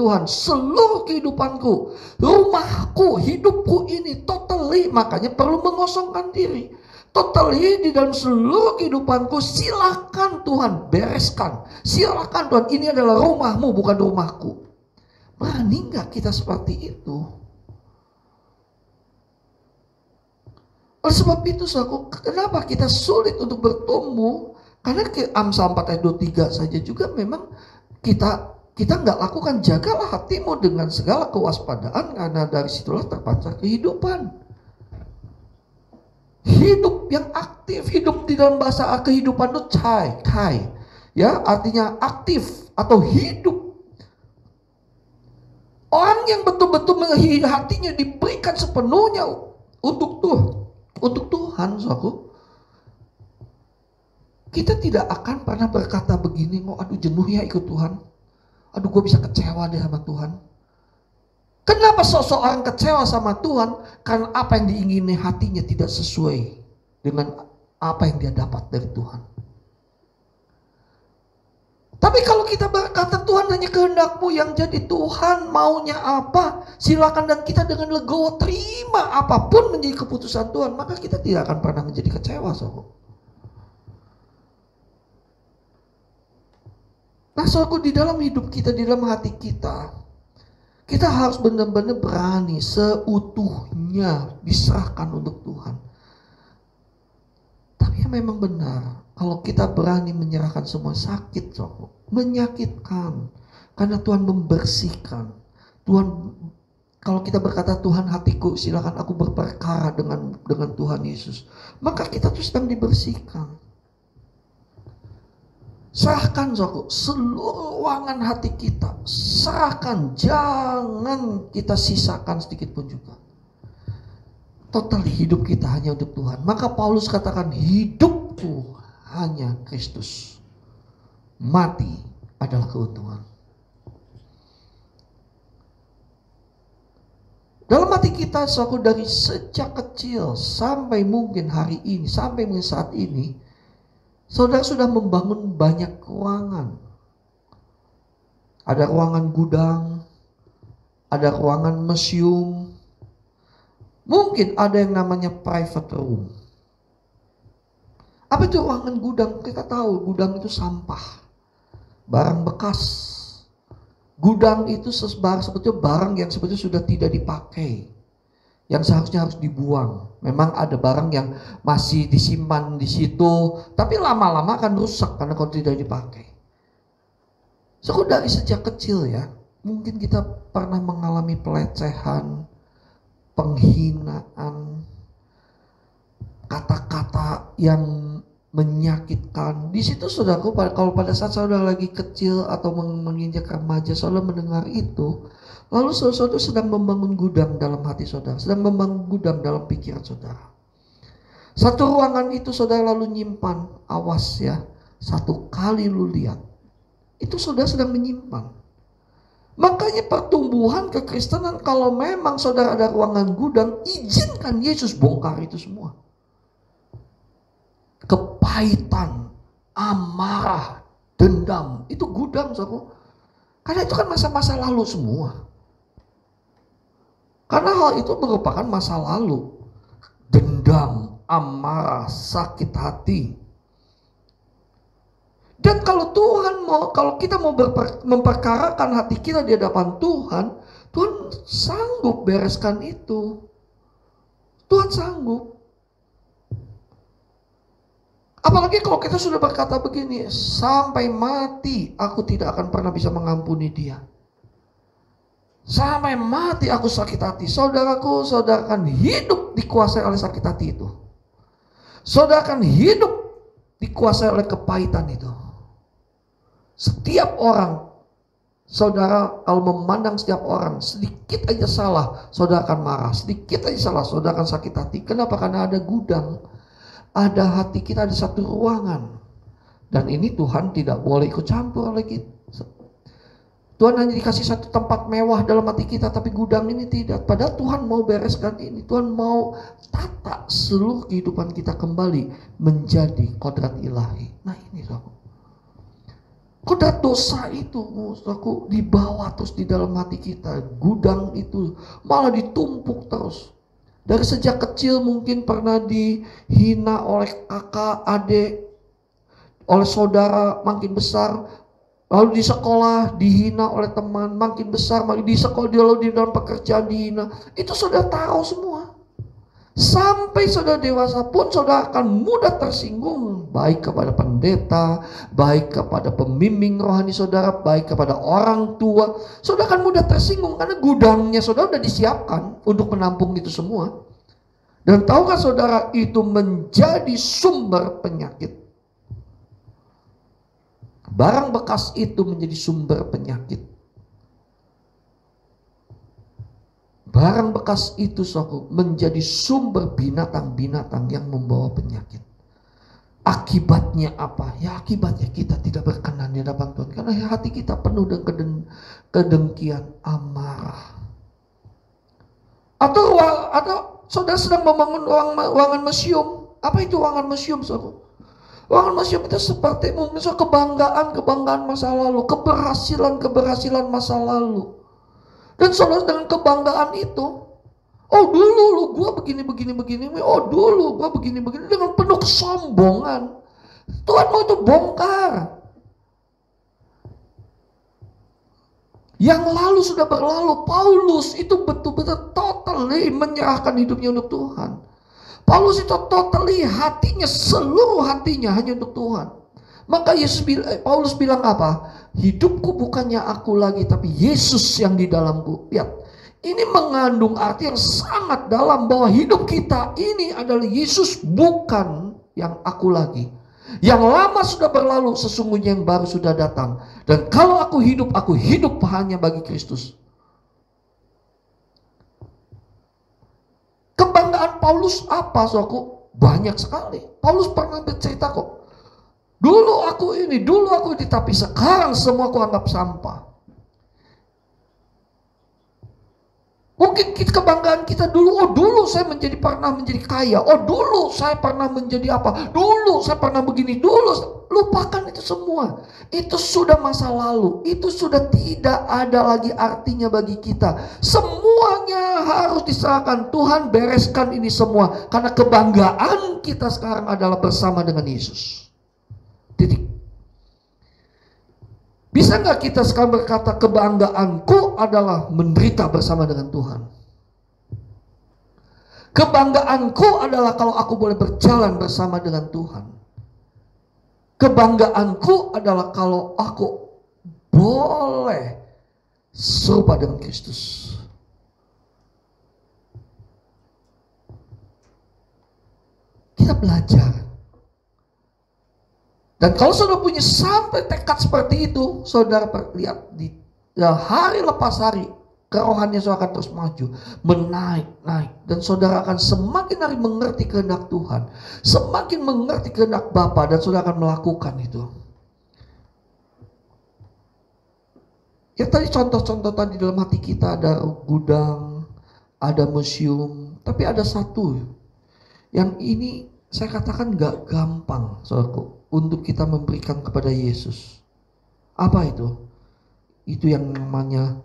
Tuhan, seluruh kehidupanku, rumahku, hidupku ini totally, makanya perlu mengosongkan diri. Totally di dalam seluruh kehidupanku, silakan Tuhan bereskan. Silakan Tuhan, ini adalah rumahmu bukan rumahku. Berani nggak kita seperti itu? Oleh sebab itu, kenapa kita sulit untuk bertumbuh? Karena Amsal 4 ayat 23 saja juga memang kita nggak lakukan. Jagalah hatimu dengan segala kewaspadaan, karena dari situlah terpancar kehidupan. Hidup yang aktif, hidup di dalam bahasa kehidupan itu kai, ya artinya aktif atau hidup. Orang yang betul-betul hatinya diberikan sepenuhnya untuk Tuhan, saudaraku. Kita tidak akan pernah berkata begini, aduh jenuh ya ikut Tuhan. Aduh gue bisa kecewa deh sama Tuhan. Kenapa seseorang kecewa sama Tuhan? Karena apa yang diingini hatinya tidak sesuai dengan apa yang dia dapat dari Tuhan. Tapi kalau kita berkata Tuhan hanya kehendak-Mu yang jadi, Tuhan maunya apa, silakan, dan kita dengan legowo terima apapun menjadi keputusan Tuhan, maka kita tidak akan pernah menjadi kecewa, saudara. Nah, saudaraku, di dalam hidup kita, di dalam hati kita, kita harus benar-benar berani seutuhnya diserahkan untuk Tuhan. Tapi yang memang benar, kalau kita berani menyerahkan semua, sakit, saudara, menyakitkan. Karena Tuhan membersihkan. Tuhan, kalau kita berkata Tuhan hatiku, silakan aku berperkara dengan Tuhan Yesus, maka kita tuh sedang dibersihkan. Serahkan, saudara, seluruh ruangan hati kita. Serahkan, jangan kita sisakan sedikit pun juga. Total hidup kita hanya untuk Tuhan. Maka Paulus katakan, hidupku hanya Kristus, mati adalah keuntungan. Dalam hati kita, saudara, dari sejak kecil sampai mungkin hari ini, sampai mungkin saat ini, saudara sudah membangun banyak ruangan. Ada ruangan gudang, ada ruangan museum, mungkin ada yang namanya private room. Apa itu ruangan gudang? Kita tahu gudang itu sampah, barang bekas. Gudang itu sebetulnya barang yang sebetulnya sudah tidak dipakai, yang seharusnya harus dibuang. Memang ada barang yang masih disimpan di situ, tapi lama-lama akan rusak karena kalau tidak dipakai. So, dari sejak kecil ya, mungkin kita pernah mengalami pelecehan, penghinaan, kata-kata yang menyakitkan. Di situ, saudaraku, kalau pada saat saudara lagi kecil atau menginjak remaja, saudara mendengar itu, lalu saudara sedang membangun gudang dalam hati saudara, sedang membangun gudang dalam pikiran saudara. Satu ruangan itu saudara lalu nyimpan, awas ya, satu kali lu lihat, itu saudara sedang menyimpan. Makanya pertumbuhan kekristenan, kalau memang saudara ada ruangan gudang, izinkan Yesus bongkar itu semua. Kepahitan, amarah, dendam, itu gudang, saudara. Karena itu kan masa-masa lalu semua. Karena hal itu merupakan masa lalu. Dendam, amarah, sakit hati. Dan kalau kalau kita mau memperkarakan hati kita di hadapan Tuhan, Tuhan sanggup bereskan itu. Tuhan sanggup. Apalagi kalau kita sudah berkata begini, sampai mati aku tidak akan pernah bisa mengampuni dia. Sampai mati aku sakit hati. Saudaraku, saudara akan hidup dikuasai oleh sakit hati itu. Saudara akan hidup dikuasai oleh kepahitan itu. Setiap orang, saudara kalau memandang setiap orang, sedikit aja salah, saudara akan marah. Sedikit aja salah, saudara akan sakit hati. Kenapa? Karena ada gudang. Ada hati kita, ada satu ruangan. Dan ini Tuhan tidak boleh ikut campur oleh kita. Tuhan hanya dikasih satu tempat mewah dalam hati kita, tapi gudang ini tidak. Padahal Tuhan mau bereskan ini. Tuhan mau tata seluruh kehidupan kita kembali menjadi kodrat ilahi. Nah ini loh. Kodrat dosa itu aku dibawa terus di dalam hati kita. Gudang itu malah ditumpuk terus. Dari sejak kecil mungkin pernah dihina oleh kakak, adik, oleh saudara, makin besar. Lalu di sekolah dihina oleh teman, makin besar, makin di sekolah, lalu di dalam pekerjaan dihina. Itu saudara tahu semua. Sampai saudara dewasa pun saudara akan mudah tersinggung. Baik kepada pendeta, baik kepada pembimbing rohani saudara, baik kepada orang tua. Saudara akan mudah tersinggung karena gudangnya saudara sudah disiapkan untuk menampung itu semua. Dan tahukah saudara itu menjadi sumber penyakit. Barang bekas itu menjadi sumber penyakit. Barang bekas itu menjadi sumber binatang-binatang yang membawa penyakit. Akibatnya apa? Ya akibatnya kita tidak berkenan di hadapan Tuhan. Karena hati kita penuh dengan kedengkian, amarah. Atau saudara sedang membangun ruangan museum. Apa itu ruangan museum, saudara? Ruangan museum itu seperti mungkin kebanggaan masa lalu, keberhasilan masa lalu. Dan saudara dengan kebanggaan itu, oh dulu lu gue begini, oh dulu gue begini, dengan penuh kesombongan. Tuhan mau itu bongkar. Yang lalu sudah berlalu. Paulus itu betul-betul totally menyerahkan hidupnya untuk Tuhan. Paulus itu totally hatinya, seluruh hatinya hanya untuk Tuhan. Maka Paulus bilang apa? Hidupku bukannya aku lagi, tapi Yesus yang di dalamku. Lihat, ini mengandung arti yang sangat dalam bahwa hidup kita ini adalah Yesus, bukan yang aku lagi. Yang lama sudah berlalu, sesungguhnya yang baru sudah datang. Dan kalau aku hidup hanya bagi Kristus. Kebanggaan Paulus apa, saudaraku? Banyak sekali. Paulus pernah bercerita kok. Dulu aku ini, tapi sekarang semua aku anggap sampah. Mungkin kebanggaan kita dulu, oh dulu saya pernah menjadi kaya, oh dulu saya pernah menjadi apa, dulu saya pernah begini, dulu. Lupakan itu semua. Itu sudah masa lalu, itu sudah tidak ada lagi artinya bagi kita. Semuanya harus diserahkan, Tuhan bereskan ini semua. Karena kebanggaan kita sekarang adalah bersama dengan Yesus. Titik. Bisa nggak kita sekarang berkata kebanggaanku adalah menderita bersama dengan Tuhan? Kebanggaanku adalah kalau aku boleh berjalan bersama dengan Tuhan. Kebanggaanku adalah kalau aku boleh serupa dengan Kristus. Kita belajar. Dan kalau saudara punya sampai tekad seperti itu, saudara lihat di hari lepas hari, kerohanian saudara akan terus maju, menaik. Dan saudara akan semakin hari mengerti kehendak Tuhan, semakin mengerti kehendak Bapa, dan saudara akan melakukan itu. Ya tadi contoh-contoh tadi dalam hati kita ada gudang, ada museum, tapi ada satu yang ini saya katakan gak gampang, saudaraku, untuk kita memberikan kepada Yesus. Apa itu? Itu yang namanya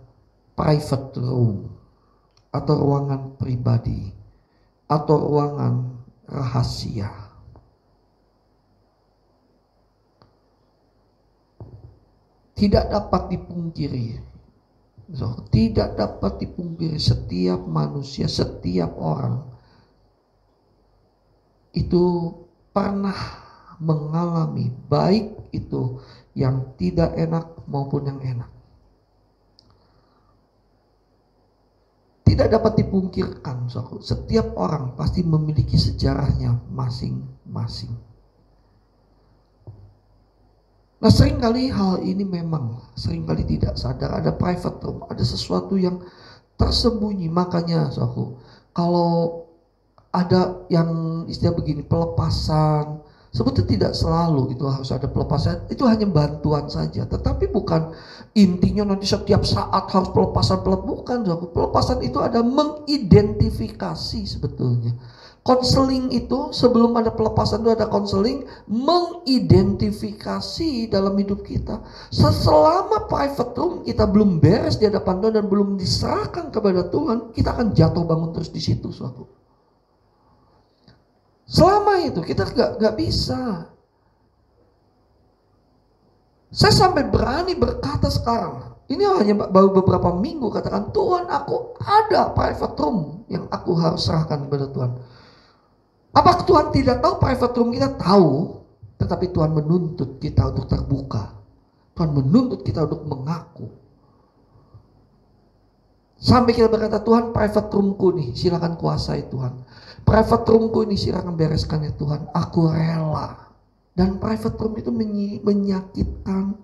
private room, atau ruangan pribadi, atau ruangan rahasia. Tidak dapat dipungkiri, tidak dapat dipungkiri, setiap manusia, setiap orang itu pernah mengalami, baik itu yang tidak enak maupun yang enak. Tidak dapat dipungkirkan, setiap orang pasti memiliki sejarahnya masing-masing. Nah, seringkali hal ini memang seringkali tidak sadar, ada private room, ada sesuatu yang tersembunyi. Makanya kalau ada yang istilah begini, pelepasan, sebetulnya tidak selalu gitu harus ada pelepasan, itu hanya bantuan saja, tetapi bukan intinya nanti setiap saat harus pelepasan. Bukan, pelepasan itu ada mengidentifikasi sebetulnya. Konseling itu sebelum ada pelepasan itu ada konseling, mengidentifikasi dalam hidup kita. Selama private room kita belum beres di hadapan Tuhan dan belum diserahkan kepada Tuhan, kita akan jatuh bangun terus di situ, Selama itu kita gak bisa. Saya sampai berani berkata sekarang, ini hanya baru beberapa minggu, katakan, Tuhan, aku ada private room yang aku harus serahkan kepada Tuhan. Apa Tuhan tidak tahu private room kita? Tahu, tetapi Tuhan menuntut kita untuk terbuka. Tuhan menuntut kita untuk mengaku. Sampai kita berkata, Tuhan, private roomku nih, silakan kuasai Tuhan. Private roomku ini silakan bereskan ya Tuhan. Aku rela. Dan private room itu menyakitkan,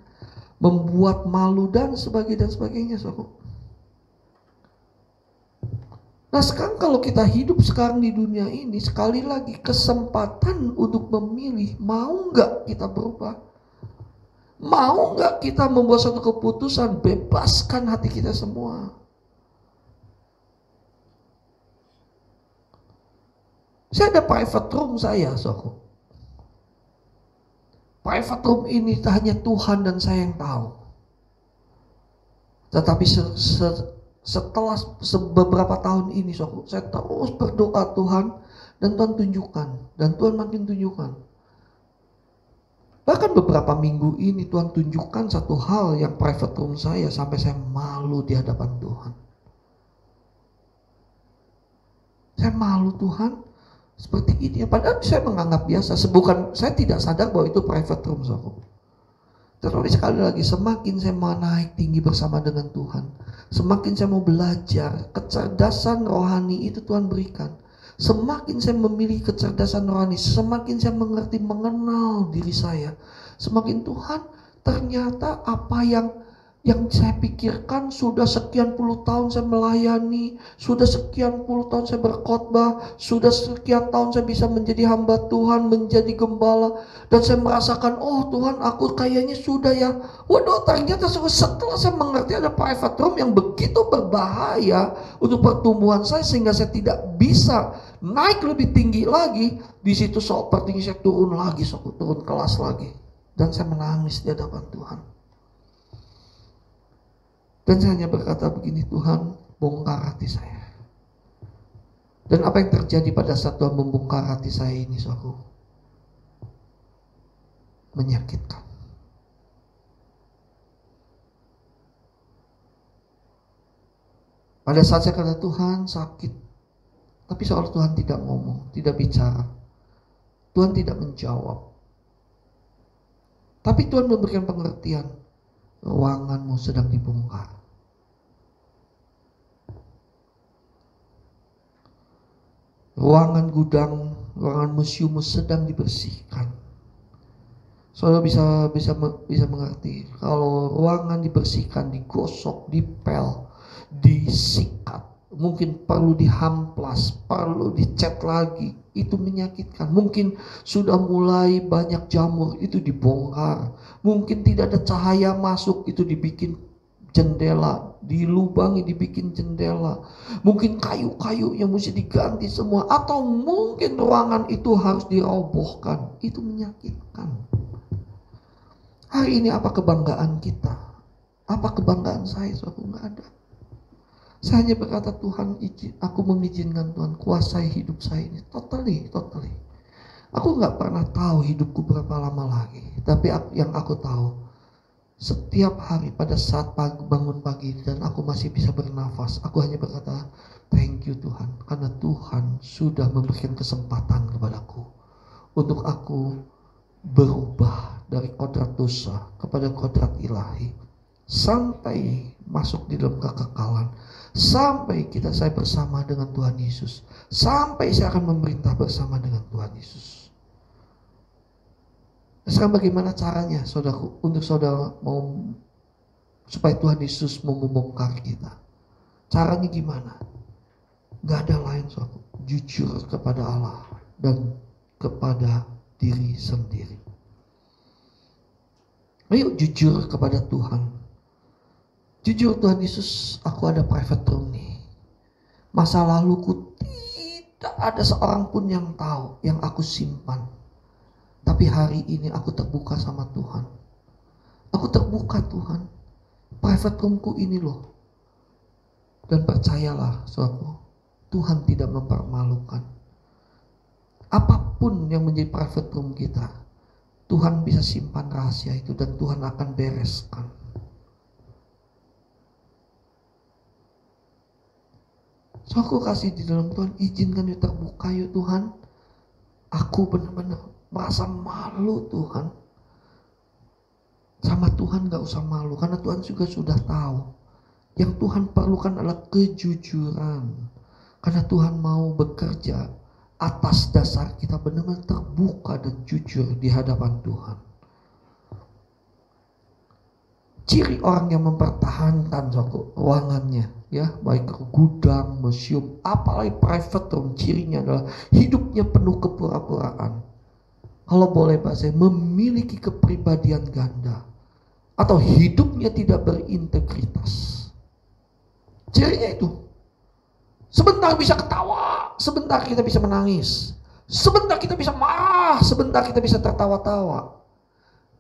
membuat malu dan sebagainya. Nah, sekarang kalau kita hidup sekarang di dunia ini, sekali lagi kesempatan untuk memilih, mau nggak kita berubah? Mau nggak kita membuat satu keputusan, bebaskan hati kita semua? Saya ada private room saya, Private room ini hanya Tuhan dan saya yang tahu. Tetapi setelah beberapa tahun ini, saya terus berdoa Tuhan, dan Tuhan tunjukkan, dan Tuhan makin tunjukkan. Bahkan beberapa minggu ini Tuhan tunjukkan satu hal yang private room saya sampai saya malu di hadapan Tuhan. Saya malu, Tuhan, seperti ini. Padahal saya menganggap biasa. Saya tidak sadar bahwa itu private room, Tetapi sekali lagi, semakin saya mau naik tinggi bersama dengan Tuhan, semakin saya mau belajar, kecerdasan rohani itu Tuhan berikan. Semakin saya memilih kecerdasan rohani, semakin saya mengenal diri saya. Semakin Tuhan, ternyata apa yang saya pikirkan, sudah sekian puluh tahun saya melayani, sudah sekian puluh tahun saya berkhotbah, sudah sekian tahun saya bisa menjadi hamba Tuhan, menjadi gembala, dan saya merasakan, oh Tuhan, aku kayaknya sudah ya. Waduh, ternyata setelah saya mengerti ada private room yang begitu berbahaya untuk pertumbuhan saya, sehingga saya tidak bisa naik lebih tinggi lagi. Di situ sepertinya saya turun lagi, turun kelas lagi, dan saya menangis di hadapan Tuhan. Dan saya hanya berkata begini, Tuhan, bongkar hati saya. Dan apa yang terjadi pada saat Tuhan membongkar hati saya ini, menyakitkan. Pada saat saya kata Tuhan sakit, tapi soal Tuhan tidak ngomong, tidak bicara. Tuhan tidak menjawab. Tapi Tuhan memberikan pengertian. Ruanganmu sedang dibongkar. Ruangan gudang, ruangan museummu sedang dibersihkan. Saudara bisa mengerti, kalau ruangan dibersihkan, digosok, dipel, disikat, mungkin perlu dihamplas, perlu dicat lagi, itu menyakitkan. Mungkin sudah mulai banyak jamur, itu dibongkar. Mungkin tidak ada cahaya masuk, itu dibikin jendela, dilubangi, dibikin jendela. Mungkin kayu-kayu yang mesti diganti semua. Atau mungkin ruangan itu harus dirobohkan. Itu menyakitkan. Hari ini apa kebanggaan kita? Apa kebanggaan saya? Aku nggak ada. Saya hanya berkata, Tuhan, aku mengizinkan Tuhan kuasai hidup saya ini. Totally. Aku nggak pernah tahu hidupku berapa lama lagi. Tapi yang aku tahu, setiap hari pada saat bangun pagi dan aku masih bisa bernafas, aku hanya berkata, thank you Tuhan. Karena Tuhan sudah memberikan kesempatan kepadaku untuk aku berubah dari kodrat dosa kepada kodrat ilahi. Sampai masuk di dalam kekekalan. Sampai saya bersama dengan Tuhan Yesus. Sampai saya akan memerintah bersama dengan Tuhan Yesus. Sekarang bagaimana caranya saudaraku, untuk saudara mau supaya Tuhan Yesus mau membongkar kita? Caranya gimana? Gak ada lain, saudaraku. Jujur kepada Allah dan kepada diri sendiri. Ayo jujur kepada Tuhan. Jujur, Tuhan Yesus, aku ada private room nih. Masa laluku tidak ada seorang pun yang tahu, yang aku simpan. Tapi hari ini aku terbuka sama Tuhan. Aku terbuka Tuhan. Private roomku ini loh. Dan percayalah saudaraku, Tuhan tidak mempermalukan. Apapun yang menjadi private room kita, Tuhan bisa simpan rahasia itu dan Tuhan akan bereskan. So aku kasih di dalam Tuhan, izinkan yuk terbuka yuk Tuhan. Aku benar-benar merasa malu Tuhan. Sama Tuhan gak usah malu, karena Tuhan juga sudah tahu. Yang Tuhan perlukan adalah kejujuran. Karena Tuhan mau bekerja atas dasar kita benar-benar terbuka dan jujur di hadapan Tuhan. Ciri orang yang mempertahankan ruangannya, ya, baik gudang, museum, apalagi private room, cirinya adalah hidupnya penuh kepura-puraan. Kalau boleh bahasa, memiliki kepribadian ganda atau hidupnya tidak berintegritas. Cirinya itu. Sebentar bisa ketawa, sebentar kita bisa menangis, sebentar kita bisa marah, sebentar kita bisa tertawa-tawa.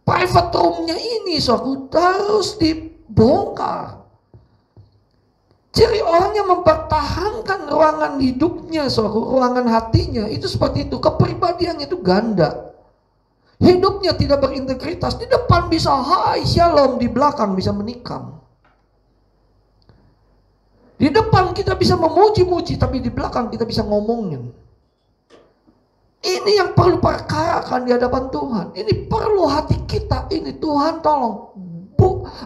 Private room-nya ini harus dibongkar. Ciri orang yang mempertahankan ruangan hidupnya, ruangan hatinya, itu seperti itu. Kepribadiannya itu ganda. Hidupnya tidak berintegritas. Di depan bisa hai, shalom, di belakang bisa menikam. Di depan kita bisa memuji-muji, tapi di belakang kita bisa ngomongin. Ini yang perlu perkarakan di hadapan Tuhan. Ini perlu hati kita. Ini Tuhan tolong.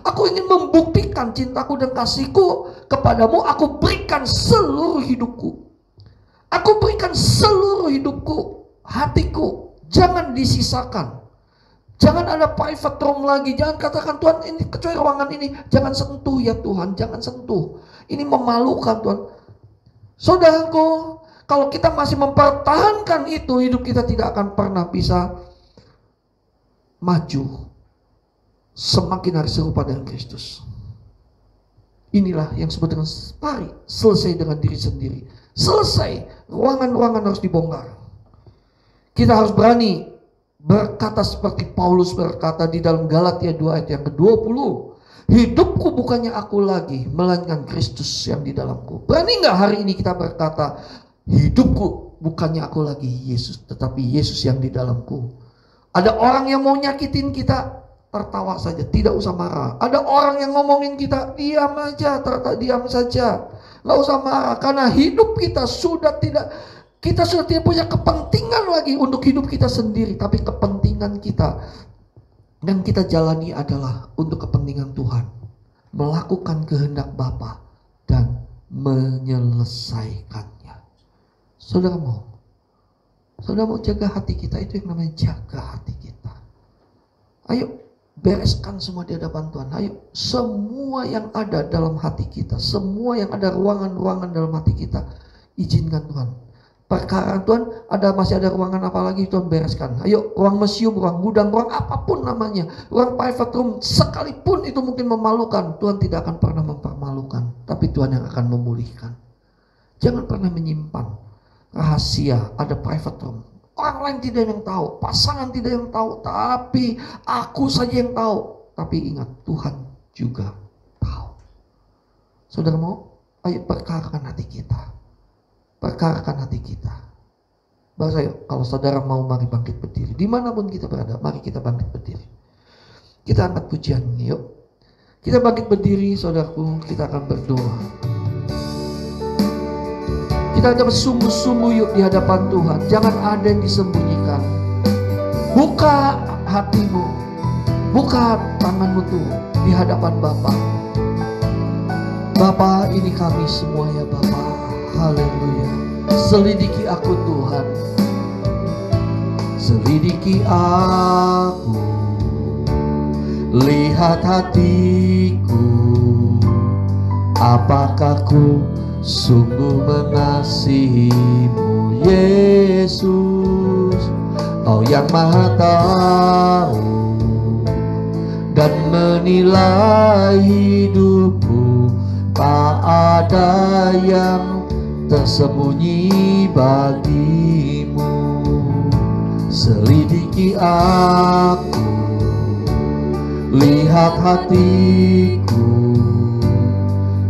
Aku ingin membuktikan cintaku dan kasihku kepadamu. Aku berikan seluruh hidupku. Aku berikan seluruh hidupku, hatiku. Jangan disisakan. Jangan ada private room lagi. Jangan katakan Tuhan ini kecuali ruangan ini. Jangan sentuh ya Tuhan. Jangan sentuh. Ini memalukan Tuhan. Saudaraku, kalau kita masih mempertahankan itu, hidup kita tidak akan pernah bisa maju. Semakin hari serupa dengan Kristus. Inilah yang disebut dengan mari selesai dengan diri sendiri. Selesai. Ruangan-ruangan harus dibongkar. Kita harus berani berkata seperti Paulus berkata di dalam Galatia 2 ayat yang ke-20. Hidupku bukannya aku lagi, melainkan Kristus yang di dalamku. Berani gak hari ini kita berkata, hidupku bukannya aku lagi Yesus, tetapi Yesus yang di dalamku. Ada orang yang mau nyakitin kita, tertawa saja, tidak usah marah. Ada orang yang ngomongin kita, diam aja, diam saja. Gak usah marah, karena hidup kita sudah tidak punya kepentingan lagi untuk hidup kita sendiri. Tapi kepentingan kita yang kita jalani adalah untuk kepentingan Tuhan. Melakukan kehendak Bapa dan menyelesaikannya. Saudara mau jaga hati kita, itu yang namanya jaga hati kita. Ayo bereskan semua di hadapan Tuhan. Ayo semua yang ada dalam hati kita, semua yang ada ruangan-ruangan dalam hati kita, izinkan Tuhan. perkara Tuhan, masih ada ruangan apa lagi Tuhan bereskan. Ayo, ruang museum, ruang gudang, ruang apapun namanya, ruang private room, sekalipun itu mungkin memalukan, Tuhan tidak akan pernah mempermalukan, tapi Tuhan yang akan memulihkan. Jangan pernah menyimpan rahasia, ada private room. Orang lain tidak yang tahu, pasangan tidak yang tahu, tapi aku saja yang tahu. Tapi ingat, Tuhan juga tahu. Saudara mau? Ayo perkarakan hati kita. Perkarakan hati kita. Bahasa kalau saudara mau, mari bangkit berdiri. Dimanapun kita berada, mari kita bangkit berdiri. Kita angkat pujian ini, yuk. Kita bangkit berdiri, saudaraku. Kita akan berdoa. Kita akan bersungguh-sungguh yuk di hadapan Tuhan. Jangan ada yang disembunyikan. Buka hatimu, buka tanganmu tuh di hadapan Bapa. Bapa, ini kami semua ya Bapa. Haleluya. Selidiki aku Tuhan. Selidiki aku. Lihat hatiku. Apakah ku sungguh mengasihimu Yesus. Kau yang Maha tahu dan menilai hidupku. Tak ada yang tersembunyi bagimu. Selidiki aku, lihat hatiku.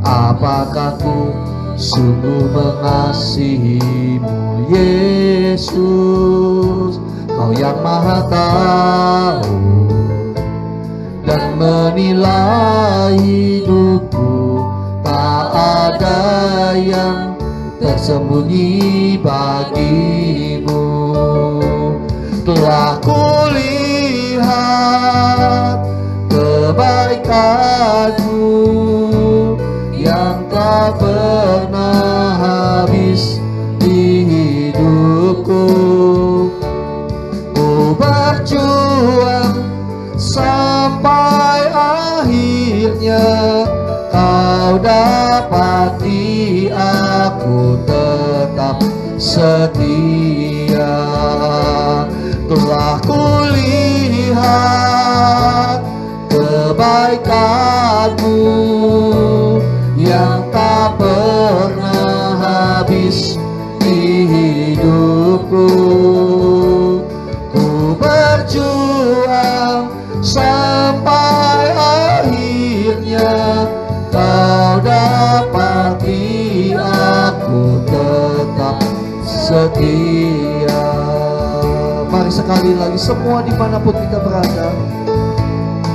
Apakah ku sungguh mengasihimu Yesus. Kau yang Maha tahu dan menilai hidupku. Tak ada yang tersembunyi bagimu. Telah kulihat kebaikanmu yang tak pernah habis di hidupku. Ku berjuang sampai akhirnya. Kau dapati aku tetap setia. Telah kulihat kebaikanmu yang tak pernah habis di hidupku. Ku berjuang sampai akhirnya. Kau dapati aku tetap setia. Mari sekali lagi semua dimanapun kita berada,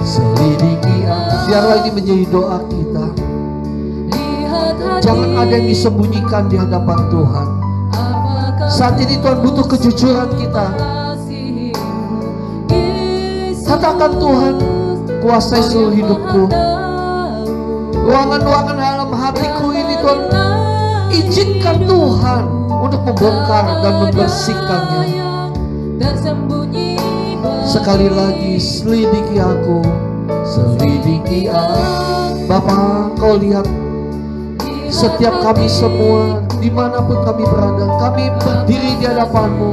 selidiki aku. Biarlah ini menjadi doa kita. Jangan ada yang disembunyikan di hadapan Tuhan. Saat ini Tuhan butuh kejujuran kita. Katakan, Tuhan, kuasai seluruh hidupku. Ruangan-ruangan dalam hatiku ini Tuhan, izinkan Tuhan untuk membongkar dan membersihkannya. Sekali lagi, selidiki aku, selidiki aku. Bapa, Kau lihat setiap kami semua, dimanapun kami berada, kami berdiri di hadapan-Mu.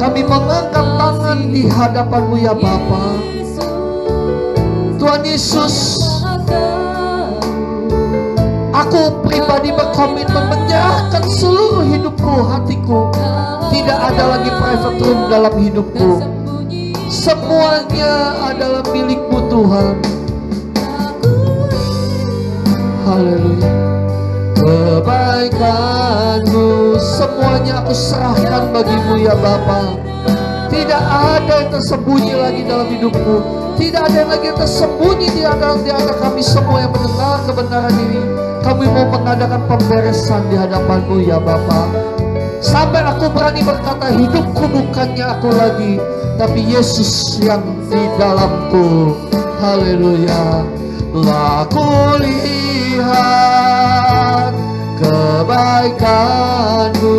Kami mengangkat tangan di hadapan-Mu ya Bapa. Tuhan Yesus, aku pribadi berkomitmen menyerahkan seluruh hidupku, hatiku. Tidak ada lagi private room dalam hidupku. Semuanya adalah milik-Mu Tuhan. Haleluya. Kebaikan-Mu semuanya aku serahkan bagi-Mu ya Bapa. Tidak ada yang tersembunyi lagi dalam hidupku. Tidak ada yang lagi tersembunyi di antara kami semua yang mendengar kebenaran ini. Kami mau mengadakan pemberesan di hadapan-Mu ya Bapa. Sampai aku berani berkata, hidupku bukannya aku lagi, tapi Yesus yang di dalamku. Haleluya. Telah kulihat kebaikan-Mu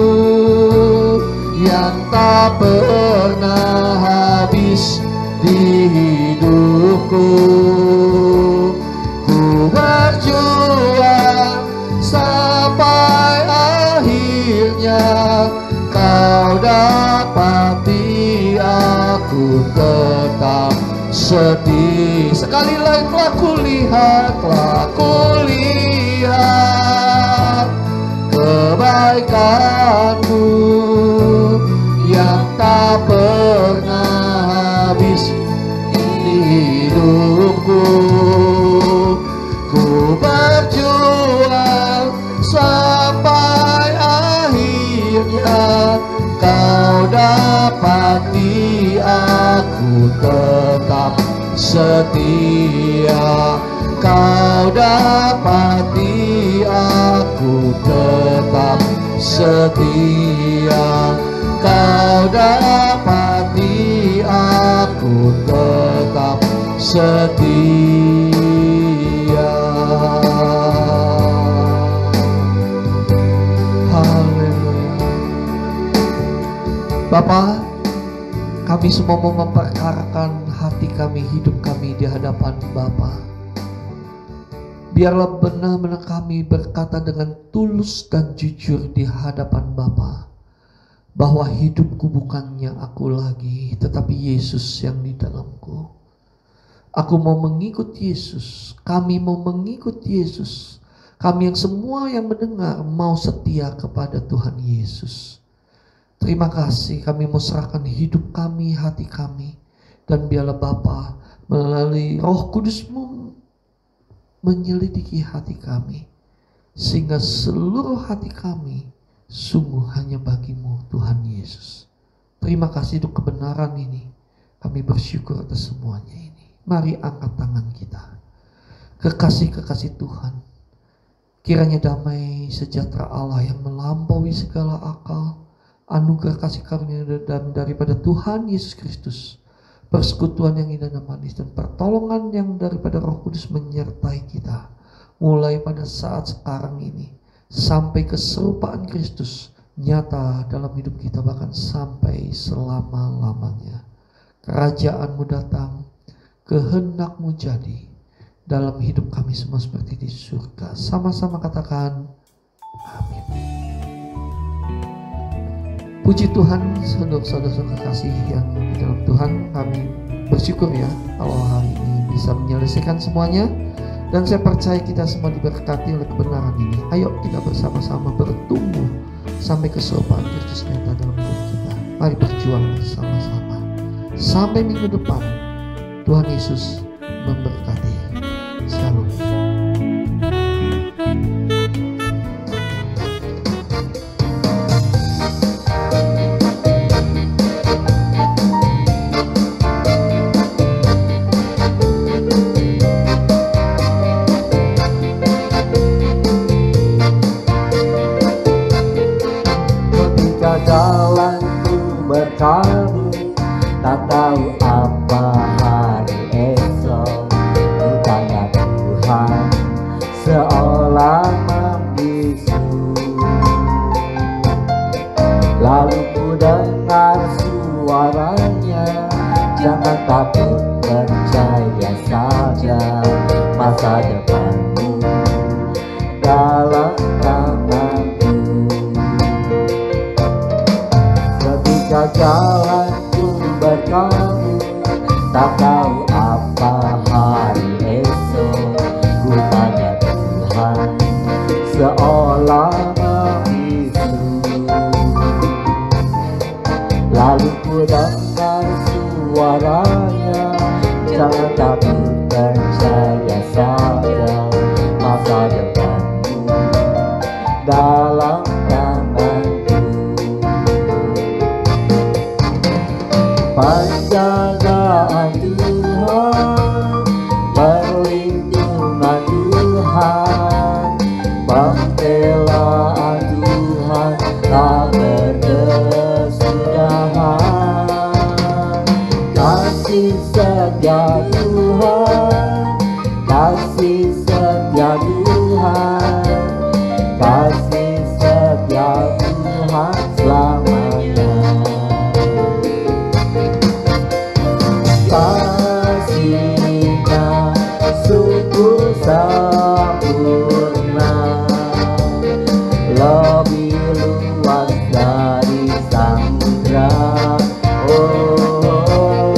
yang tak pernah habis di hidupku. Ku berjuang sampai akhirnya. aku tetap sedih. Sekali lagi telah kulihat kebaikanmu yang tak pernah habis di hidupku. Ku berjuang sampai akhirnya kau dapati aku tetap setia. Kau dapati aku tetap setia. Kau dapati aku tetap setia. Haleluya. Bapa, kami semua mau memperkarakan hati kami, hidup kami di hadapan Bapa. Biarlah benar-benar kami berkata dengan tulus dan jujur di hadapan Bapa, bahwa hidupku bukannya aku lagi, tetapi Yesus yang di dalamku. Aku mau mengikut Yesus, kami mau mengikut Yesus. Kami yang semua yang mendengar mau setia kepada Tuhan Yesus. Terima kasih, kami mau serahkan hidup kami, hati kami. Dan biarlah Bapa melalui Roh Kudus-Mu menyelidiki hati kami, sehingga seluruh hati kami sungguh hanya bagi-Mu, Tuhan Yesus. Terima kasih untuk kebenaran ini. Kami bersyukur atas semuanya ini. Mari angkat tangan kita. Kekasih-kekasih Tuhan, kiranya damai sejahtera Allah yang melampaui segala akal, anugerah kasih karunia dan daripada Tuhan Yesus Kristus, persekutuan yang indah dan manis, dan pertolongan yang daripada Roh Kudus menyertai kita, mulai pada saat sekarang ini sampai keserupaan Kristus nyata dalam hidup kita, bahkan sampai selama-lamanya. Kerajaan-Mu datang, kehendak-Mu jadi dalam hidup kami semua seperti di surga. Sama-sama katakan amin. Puji Tuhan, saudara-saudara kekasih yang di dalam Tuhan, kami bersyukur ya kalau hari ini bisa menyelesaikan semuanya. Dan saya percaya kita semua diberkati oleh kebenaran ini. Ayo kita bersama-sama bertumbuh sampai keserupaan Kristus nyata dalam hidup kita. Mari berjuang bersama-sama. Sampai minggu depan, Tuhan Yesus memberkati. Shalom. Kami tak tahu apa hari esok. Ku tanya Tuhan seolah membisu. Lalu ku dengar suaranya, jangan takut, percaya saja, masa depanmu dalam tanganku. Ketika jalanku berkamu, tak tahu apa hari esok. Ku tanya Tuhan seolah membisu. Lalu ku dengar suaranya, jangan takut, percaya saja, masa depanmu dalam tanganku. Penjagaan Tuhan, perlindungan Tuhan, pembelaan Tuhan tak berkesudahan. Kasih setia Tuhan, kasih setia Tuhan, kasih setia Tuhan selamanya. Kasih-Nya sungguh sempurna, lebih luas dari samudra. Oh,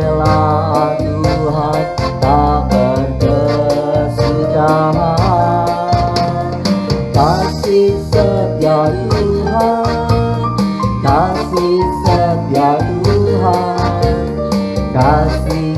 pembelaan Tuhan tak berkesudahan. Kasih setia Tuhan, kasih setia Tuhan, kasih